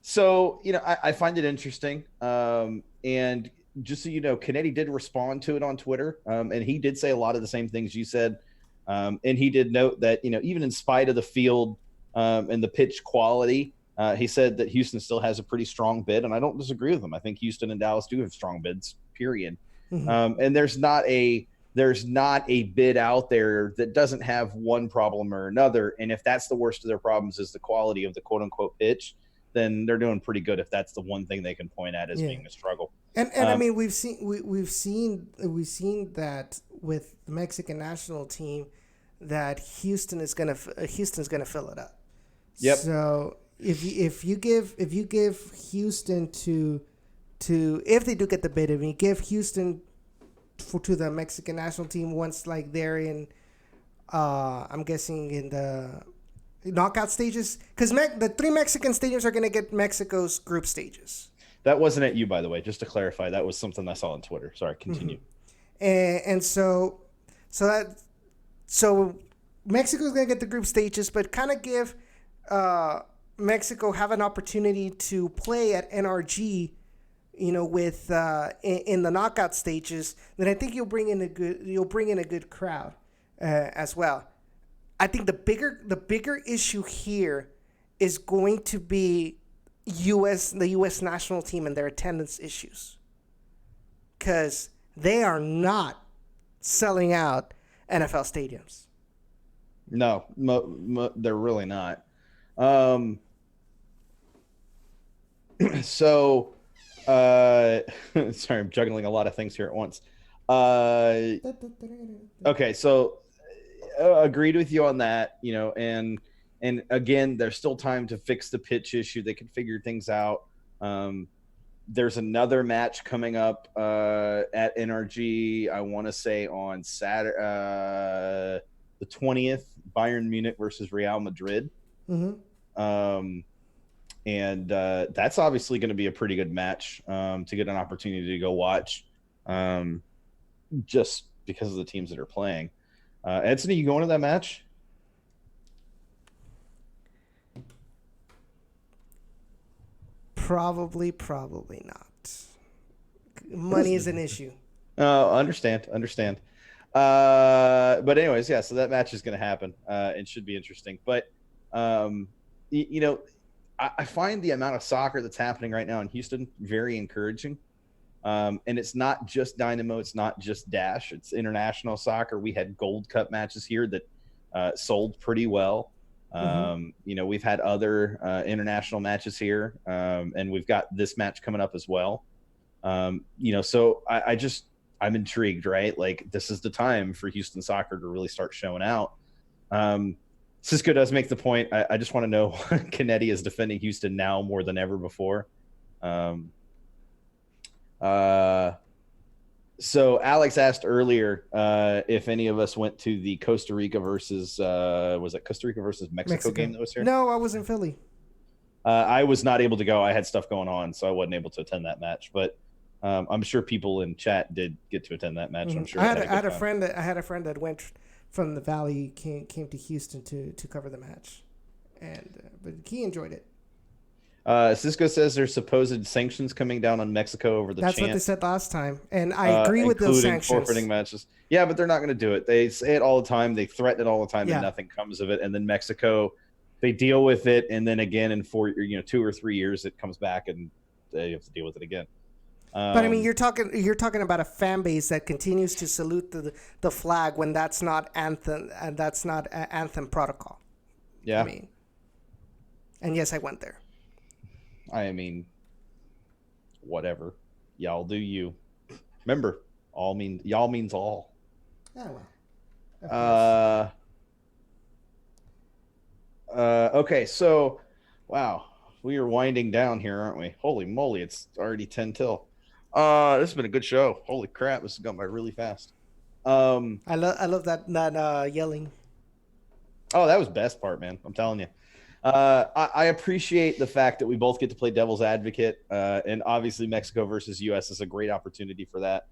So I find it interesting. And just so you know, Canetti did respond to it on Twitter, and he did say a lot of the same things you said. And he did note that even in spite of the field and the pitch quality, he said that Houston still has a pretty strong bid, and I don't disagree with him. I think Houston and Dallas do have strong bids, period. Mm-hmm. And there's not a bid out there that doesn't have one problem or another. And if that's the worst of their problems is the quality of the quote unquote pitch, then they're doing pretty good if that's the one thing they can point at as being a struggle. And I mean, we've seen that with the Mexican national team that Houston's gonna fill it up. Yep. So if you give Houston to if they do get the bid, if you give Houston to the Mexican national team once they're in, I'm guessing in the knockout stages, because the 3 Mexican stadiums are gonna get Mexico's group stages. That wasn't at you, by the way, just to clarify. That was something I saw on Twitter. Sorry, continue. Mm-hmm. And so Mexico's going to get the group stages, but kind of give Mexico have an opportunity to play at NRG, with in the knockout stages. Then I think you'll bring in a good crowd as well. I think the bigger issue here is going to be the U.S. national team and their attendance issues, because they are not selling out NFL stadiums. No, they're really not. So, sorry, I'm juggling a lot of things here at once. Okay, so agreed with you on that, and again, there's still time to fix the pitch issue. They can figure things out. There's another match coming up at NRG, I want to say on Saturday, the 20th, Bayern Munich versus Real Madrid. Mm-hmm. And that's obviously going to be a pretty good match to get an opportunity to go watch, just because of the teams that are playing. Edson, are you going to that match? Probably not. Money is an issue. Understand. But anyways, yeah, so that match is going to happen. It should be interesting. But, I find the amount of soccer that's happening right now in Houston very encouraging. And it's not just Dynamo. It's not just Dash. It's international soccer. We had Gold Cup matches here that sold pretty well. We've had other international matches here, and we've got this match coming up as well. So I'm intrigued, right? Like, this is the time for Houston soccer to really start showing out. Cisco does make the point. I just want to know Canetti is defending Houston now more than ever before. So Alex asked earlier if any of us went to the Costa Rica versus Mexico game that was here? No, I was in Philly. I was not able to go. I had stuff going on, so I wasn't able to attend that match. But I'm sure people in chat did get to attend that match. I'm sure. I had a friend that went from the Valley, came to Houston to cover the match, but he enjoyed it. Cisco says there's supposed sanctions coming down on Mexico over the That's chant, what they said last time, and I agree with those sanctions. Forfeiting matches. Yeah, but they're not going to do it. They say it all the time. They threaten it all the time, and nothing comes of it. And then Mexico, they deal with it, and then again in 2 or 3 years, it comes back, and they have to deal with it again. But I mean, you're talking about a fan base that continues to salute the flag when that's not anthem, and that's not anthem protocol. Yeah. I mean, and yes, I went there. I mean, whatever. Y'all do you. Remember, y'all means all. Oh, well. Okay, so, wow. We are winding down here, aren't we? Holy moly, it's already 10 till. This has been a good show. Holy crap, this has gone by really fast. I love that yelling. Oh, that was best part, man. I'm telling you. I appreciate the fact that we both get to play devil's advocate, and obviously Mexico versus U.S. is a great opportunity for that.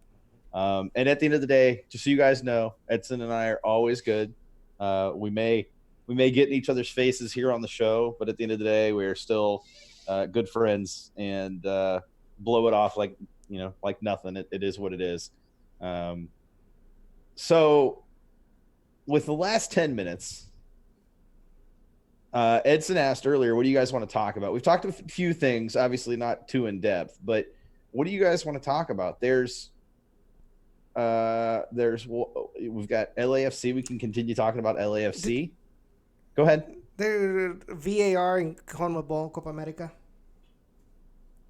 And at the end of the day, just so you guys know, Edson and I are always good. We may get in each other's faces here on the show, but at the end of the day, we are still good friends and blow it off like nothing. It is what it is. So with the last 10 minutes. Edson asked earlier, what do you guys want to talk about? We've talked a few things, obviously not too in depth, but what do you guys want to talk about? We've got LAFC. We can continue talking about LAFC. Go ahead. The VAR in CONMEBOL Copa America.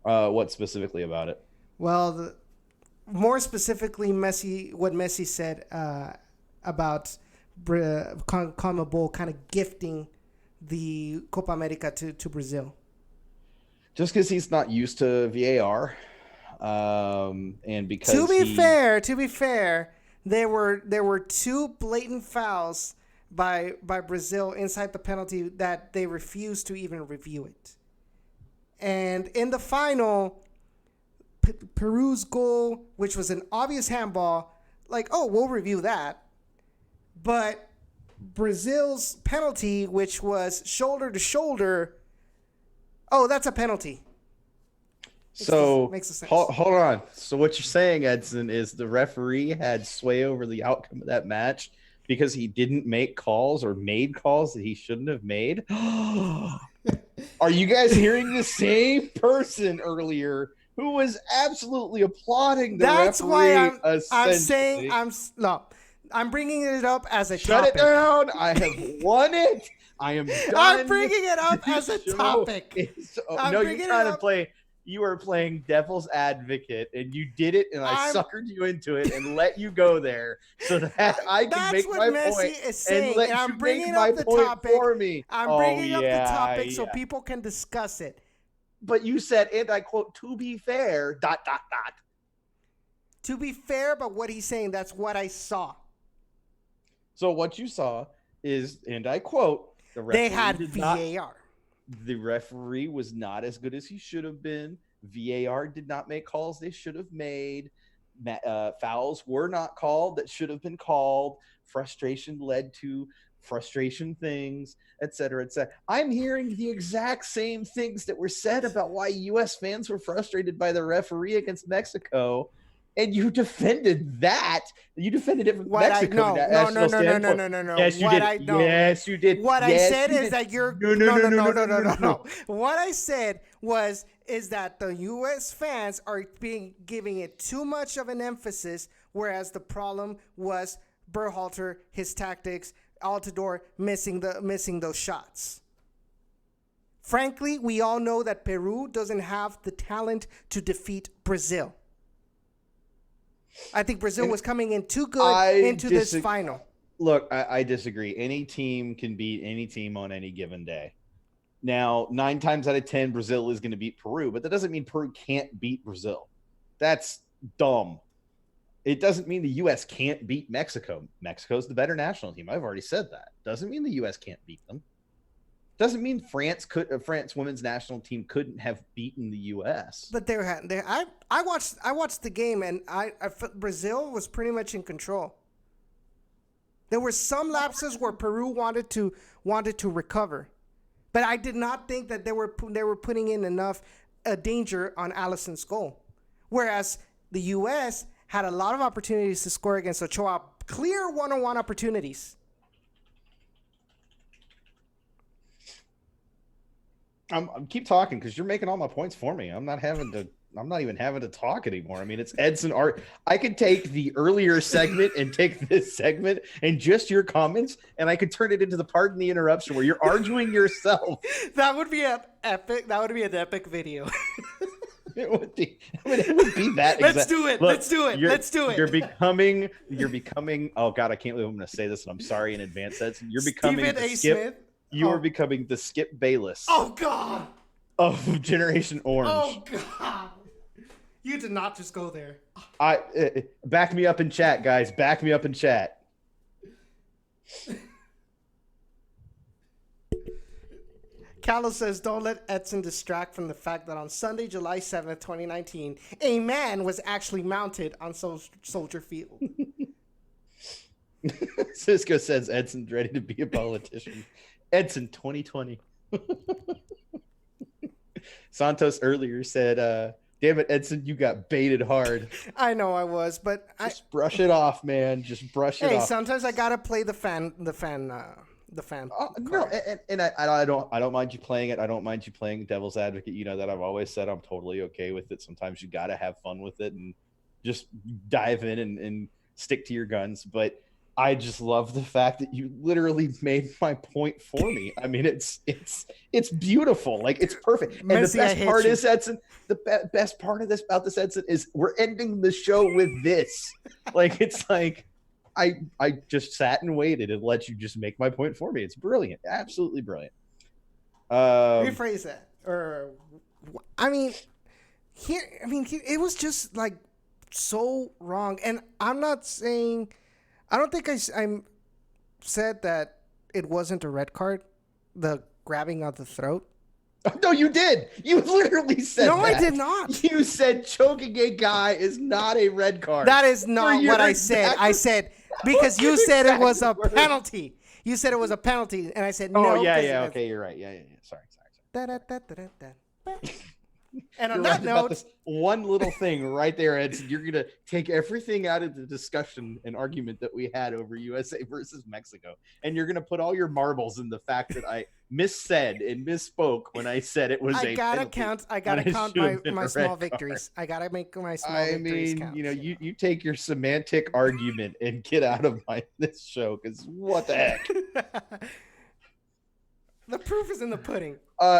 What specifically about it? Well, more specifically, what Messi said about CONMEBOL kind of gifting the Copa America to Brazil. Just because he's not used to VAR, and because to be fair, there were two blatant fouls by Brazil inside the penalty that they refused to even review it. And in the final, Peru's goal, which was an obvious handball, we'll review that. But Brazil's penalty, which was shoulder to shoulder, that's a penalty. Makes sense. Hold on. So what you're saying, Edson, is the referee had sway over the outcome of that match because he didn't make calls or made calls that he shouldn't have made? Are you guys hearing the same person earlier who was absolutely applauding the That's referee? That's why I'm saying I'm bringing it up as a Shut topic. it down. I have won it. I am done. I'm bringing it up as a topic. You are playing devil's advocate, and you did it, and I suckered you into it and let you go there so that I can make my point and let you make my point for me. I'm bringing up the topic so people can discuss it. But you said, and I quote, to be fair, ... To be fair, but what he's saying, that's what I saw. So what you saw is, and I quote, they had VAR. The referee was not as good as he should have been. VAR did not make calls they should have made. Fouls were not called that should have been called. Frustration led to frustration things, et cetera, et cetera. I'm hearing the exact same things that were said about why U.S. fans were frustrated by the referee against Mexico. And you defended that. You defended it from Mexico. No. Yes, you did. Yes, you did. What I said is that you're no. What I said is that the U.S. fans are giving it too much of an emphasis, whereas the problem was Berhalter, his tactics, Altidore missing those shots. Frankly, we all know that Peru doesn't have the talent to defeat Brazil. I think Brazil was coming in too good into this final. Look, I disagree. Any team can beat any team on any given day. Now, 9 times out of 10, Brazil is going to beat Peru, but that doesn't mean Peru can't beat Brazil. That's dumb. It doesn't mean the U.S. can't beat Mexico. Mexico's the better national team. I've already said that. Doesn't mean the U.S. can't beat them. Doesn't mean France women's national team couldn't have beaten the U.S. But I watched the game, and I Brazil was pretty much in control. There were some lapses where Peru wanted to recover, but I did not think that they were putting in enough danger on Allison's goal. Whereas the U.S. had a lot of opportunities to score against Ochoa, clear one-on-one opportunities. I'm keep talking because you're making all my points for me. I'm not even having to talk anymore. I mean, it's Edson art. I could take the earlier segment and take this segment and just your comments, and I could turn it into the pardon the interruption where you're arguing yourself. That would be an epic video. It would be. I mean, it would be that. Let's do it. Let's do it. You're becoming. Oh God, I can't believe I'm going to say this, and I'm sorry in advance. Edson. You're becoming Stephen the A. Skip. Smith. You are becoming the Skip Bayless. Oh God. Of Generation Orange. Oh God. You did not just go there. Back me up in chat, guys. Back me up in chat. Callo says, don't let Edson distract from the fact that on Sunday, July 7th, 2019, a man was actually mounted on Soldier Field. Cisco says Edson's ready to be a politician. Edson 2020. Santos earlier said, damn it, Edson, you got baited hard. I know I was, but just brush it off, man. Just brush it off. Hey, sometimes I gotta play the fan. No, and I don't mind you playing it. I don't mind you playing devil's advocate. You know that I've always said I'm totally okay with it. Sometimes you gotta have fun with it and just dive in and stick to your guns. But I just love the fact that you literally made my point for me. I mean, it's beautiful. Like, it's perfect. And Messi, the best part is, Edson, the best part of this about this, Edson, is we're ending the show with this. Like, it's like I just sat and waited and let you just make my point for me. It's brilliant. Absolutely brilliant. Rephrase that. It was just like so wrong. And I'm not saying, I don't think I said that it wasn't a red card, the grabbing of the throat. No, you did. You literally said no, that. I did not. You said choking a guy is not a red card. That is not what I said. I said, because you said it was a penalty. You said it was a penalty, and I said no. Oh, yeah. Okay, you're right. Yeah. Sorry. And on that note, this one little thing right there, Edson, you're gonna take everything out of the discussion and argument that we had over USA versus Mexico, and you're gonna put all your marbles in the fact that I missaid and misspoke when I said it was I gotta count my small victories. I gotta make my small victories count. You know, you take your semantic argument and get out of this show, because what the heck. The proof is in the pudding.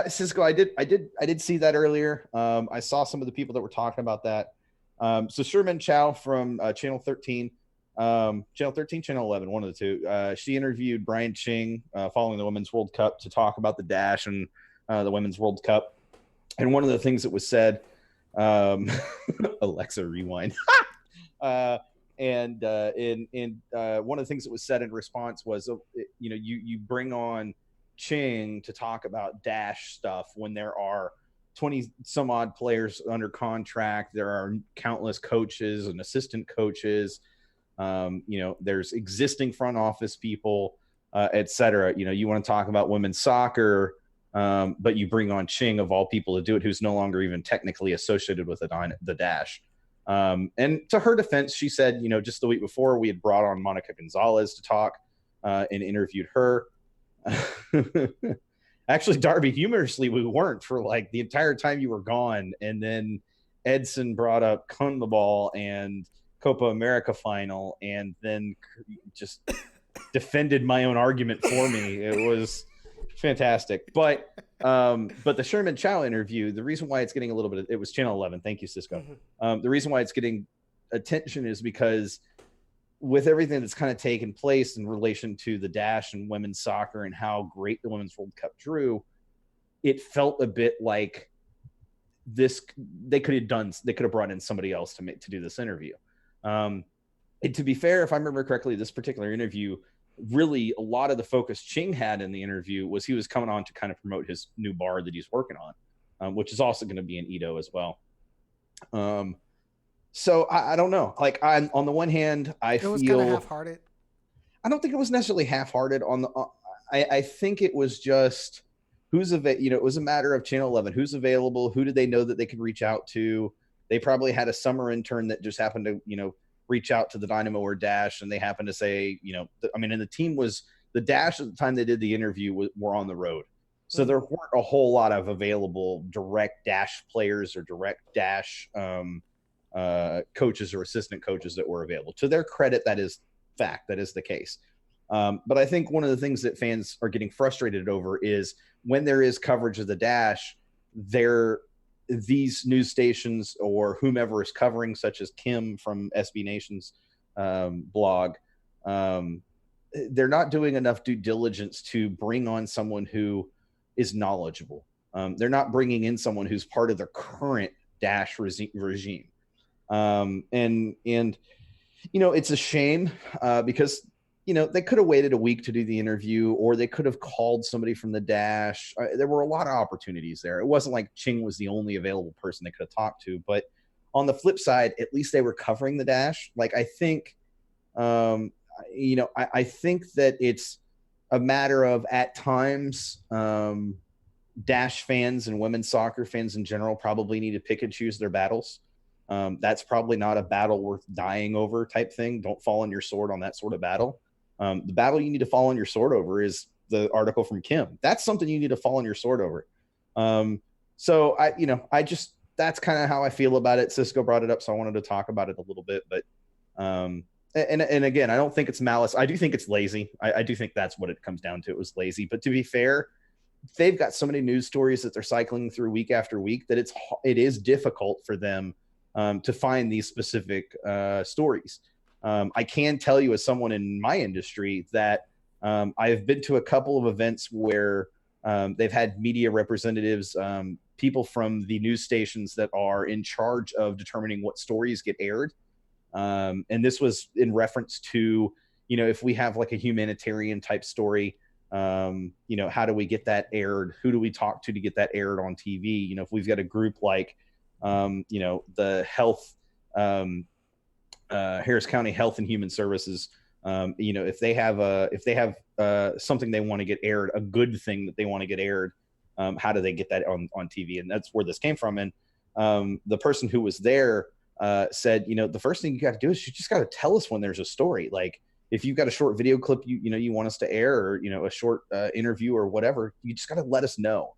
Cisco, I did see that earlier. I saw some of the people that were talking about that. So Sherman Chow from Channel 13, Channel 13, Channel 11, one of the two. She interviewed Brian Ching following the Women's World Cup to talk about the dash and the Women's World Cup. And one of the things that was said, Alexa, rewind. And one of the things that was said in response was, you bring on Ching to talk about dash stuff when there are 20 some odd players under contract. There are countless coaches and assistant coaches. There's existing front office people, et cetera. You want to talk about women's soccer, but you bring on Ching, of all people, to do it, who's no longer even technically associated with the dash. And to her defense, she said, just the week before, we had brought on Monica Gonzalez to talk and interviewed her. Actually, Darby, humorously, we weren't for like the entire time you were gone. And then Edson brought up CONMEBOL and Copa America final, and then just defended my own argument for me. It was fantastic. But the Sherman Chow interview, the reason why it's getting a little bit, it was Channel 11. Thank you, Cisco. The reason why it's getting attention is because with everything that's kind of taken place in relation to the Dash and women's soccer and how great the Women's World Cup drew, it felt a bit like they could have brought in somebody else to do this interview. And to be fair, if I remember correctly, this particular interview, really a lot of the focus Ching had in the interview was he was coming on to kind of promote his new bar that he's working on, which is also going to be in Edo as well. So I don't know. Like, on the one hand, it was kind of half-hearted. I don't think it was necessarily half-hearted. I think it was just it was a matter of Channel 11. Who's available? Who did they know that they could reach out to? They probably had a summer intern that just happened to, reach out to the Dynamo or Dash, and they happened to say, and the team was the Dash at the time they did the interview were on the road. So there weren't a whole lot of available direct Dash players or direct Dash coaches or assistant coaches that were available. To their credit, that is fact. That is the case. But I think one of the things that fans are getting frustrated over is when there is coverage of the Dash, these news stations or whomever is covering, such as Kim from SB Nation's blog, they're not doing enough due diligence to bring on someone who is knowledgeable. They're not bringing in someone who's part of the current Dash regime. And it's a shame because they could have waited a week to do the interview, or they could have called somebody from the Dash. There were a lot of opportunities there. It wasn't like Ching was the only available person they could have talked to. But on the flip side, at least they were covering the Dash. Like, I think, I think that it's a matter of, at times, Dash fans and women's soccer fans in general probably need to pick and choose their battles. That's probably not a battle worth dying over type thing. Don't fall on your sword on that sort of battle. The battle you need to fall on your sword over is the article from Kim. That's something you need to fall on your sword over. So that's kind of how I feel about it. Cisco brought it up, so I wanted to talk about it a little bit, but, and again, I don't think it's malice. I do think it's lazy. I do think that's what it comes down to. It was lazy, but to be fair, they've got so many news stories that they're cycling through week after week that it is difficult for them to find these specific stories. I can tell you, as someone in my industry, that I've been to a couple of events where they've had media representatives, people from the news stations that are in charge of determining what stories get aired. And this was in reference to, if we have like a humanitarian type story, how do we get that aired? Who do we talk to get that aired on TV? If we've got a group like, the health, Harris County Health and Human Services, if they have something they want to get aired, a good thing that they want to get aired, how do they get that on TV? And that's where this came from. And the person who was there said, the first thing you got to do is you just got to tell us when there's a story. Like, if you've got a short video clip, you want us to air, or, a short interview or whatever, you just got to let us know.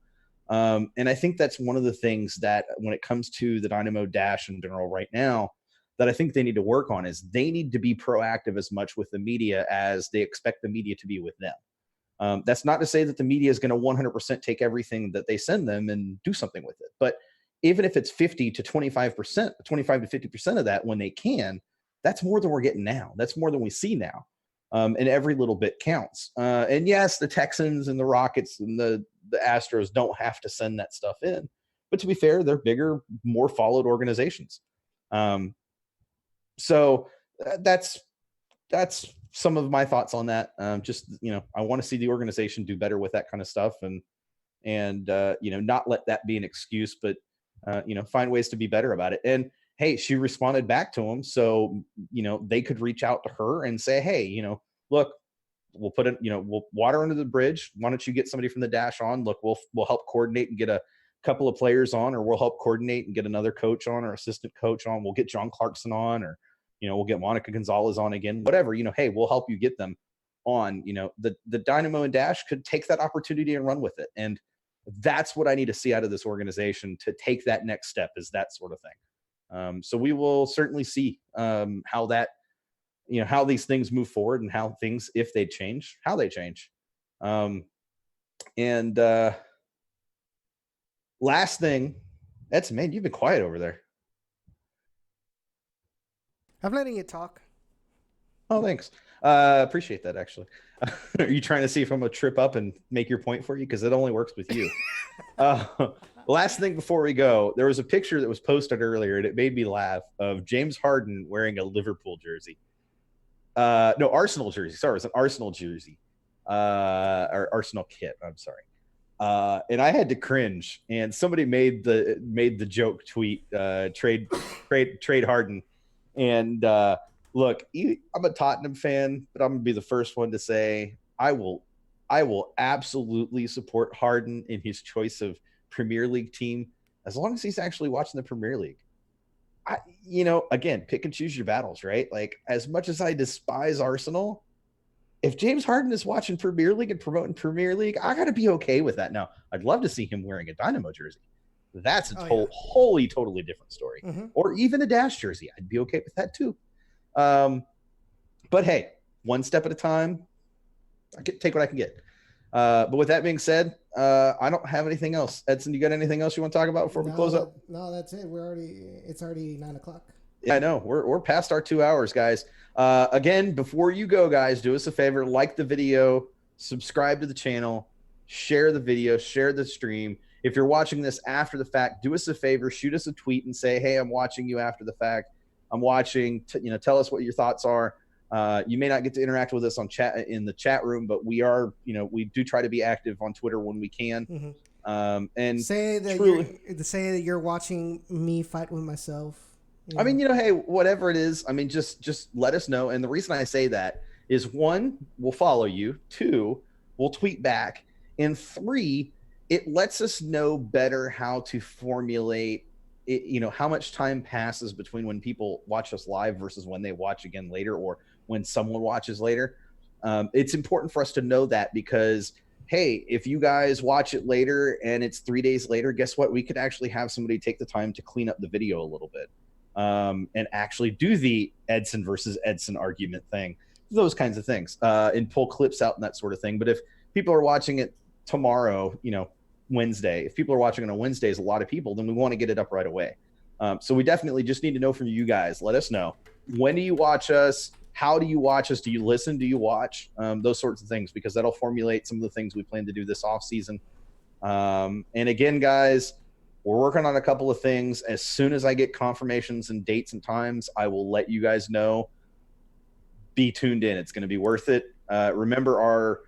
And I think that's one of the things that, when it comes to the Dynamo Dash in general right now, that I think they need to work on is they need to be proactive as much with the media as they expect the media to be with them. That's not to say that the media is going to 100% take everything that they send them and do something with it. But even if it's 50 to 25%, 25 to 50% of that, when they can, that's more than we're getting now. That's more than we see now. And every little bit counts. And yes, the Texans and the Rockets and the Astros don't have to send that stuff in. But to be fair, they're bigger, more followed organizations. So that's some of my thoughts on that. I want to see the organization do better with that kind of stuff, and not let that be an excuse, but find ways to be better about it. And hey, she responded back to him, so they could reach out to her and say, hey, look, we'll put it, we'll water under the bridge. Why don't you get somebody from the Dash on? Look, we'll help coordinate and get a couple of players on, or we'll help coordinate and get another coach on or assistant coach on. We'll get John Clarkson on, or we'll get Monica Gonzalez on again, whatever, hey, we'll help you get them on. The Dynamo and Dash could take that opportunity and run with it. And that's what I need to see out of this organization to take that next step, is that sort of thing. So we will certainly see how that how these things move forward and how things, if they change, how they change. And last thing, Edson, man, you've been quiet over there. I'm letting you talk. Oh, thanks. Appreciate that, actually. Are you trying to see if I'm going to trip up and make your point for you? Because it only works with you. Last thing before we go, there was a picture that was posted earlier, and it made me laugh, of James Harden wearing a Liverpool jersey. No, Arsenal jersey. Sorry, it was an Arsenal jersey. Or Arsenal kit. I'm sorry. And I had to cringe. And somebody made the joke tweet, trade Harden. And look, I'm a Tottenham fan, but I'm gonna be the first one to say I will absolutely support Harden in his choice of Premier League team as long as he's actually watching the Premier League. Again, pick and choose your battles, right? Like, as much as I despise Arsenal, if James Harden is watching Premier League and promoting Premier League, I got to be okay with that. Now, I'd love to see him wearing a Dynamo jersey. That's a totally different story. Mm-hmm. Or even a Dash jersey. I'd be okay with that too. But hey, one step at a time. I can take what I can get. But with that being said, I don't have anything else. Edson, you got anything else you want to talk about before we close up? No, that's it. It's already 9:00. Yeah, I know. We're past our 2 hours, guys. Again, before you go, guys, do us a favor, like the video, subscribe to the channel, share the video, share the stream. If you're watching this after the fact, do us a favor, shoot us a tweet and say, hey, I'm watching you after the fact. I'm watching, tell us what your thoughts are. You may not get to interact with us on chat in the chat room, but we are, we do try to be active on Twitter when we can. Mm-hmm. And say that you're watching me fight with myself. I mean, hey, whatever it is, I mean, just let us know. And the reason I say that is, 1, we'll follow you. 2, we'll tweet back. And 3, it lets us know better how to formulate it, how much time passes between when people watch us live versus when they watch again later, or when someone watches later. It's important for us to know that, because, hey, if you guys watch it later and it's 3 days later, guess what? We could actually have somebody take the time to clean up the video a little bit. And actually do the Edson versus Edson argument thing, those kinds of things, and pull clips out and that sort of thing. But if people are watching it tomorrow, Wednesday, if people are watching on a Wednesday, is a lot of people, then we want to get it up right away. So we definitely just need to know from you guys. Let us know. When do you watch us? How do you watch us? Do you listen? Do you watch? Those sorts of things, because that'll formulate some of the things we plan to do this off season. And again, guys, we're working on a couple of things. As soon as I get confirmations and dates and times, I will let you guys know. Be tuned in. It's going to be worth it. Remember, our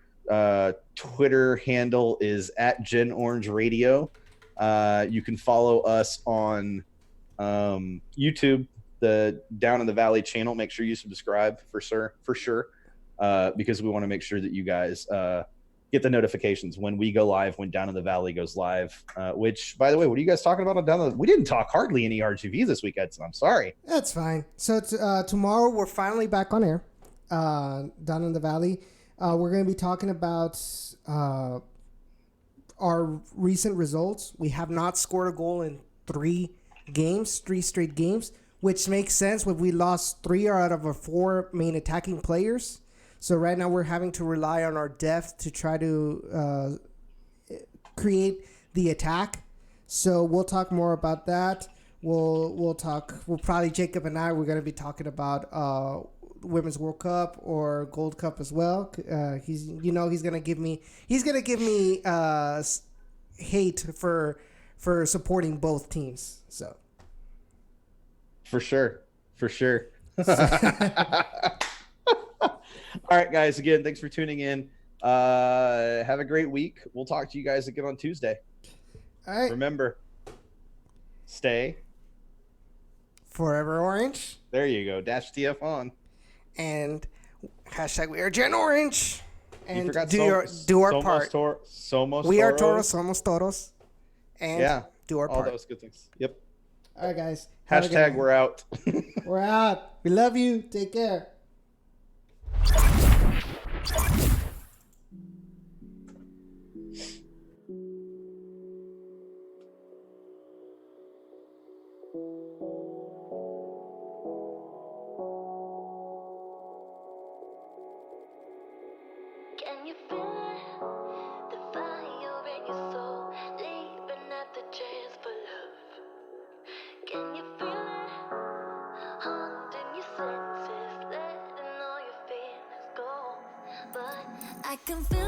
Twitter handle is @GenOrangeRadio. You can follow us on YouTube, the Down in the Valley channel. Make sure you subscribe for sure, because we want to make sure that you guys get the notifications when we go live, when Down in the Valley goes live. Which, by the way, what are you guys talking about on Down in the? We didn't talk hardly any RGV this week, Edson. I'm sorry. That's fine. So tomorrow we're finally back on air, Down in the Valley. We're going to be talking about our recent results. We have not scored a goal in 3 straight games, which makes sense when we lost 3 out of our 4 main attacking players. So right now we're having to rely on our depth to try to create the attack. So we'll talk more about that. We'll probably, Jacob and I, we're going to be talking about Women's World Cup or Gold Cup as well. He's gonna give me hate for supporting both teams. So for sure. All right, guys. Again, thanks for tuning in. Have a great week. We'll talk to you guys again on Tuesday. All right. Remember, stay forever orange. There you go. Dash TF on. And hashtag we are Gen Orange. And do our part. Somos we are Toros, somos Toros. And do our part. All those good things. Yep. All right, guys. Hashtag we're out. We're out. We love you. Take care. can feel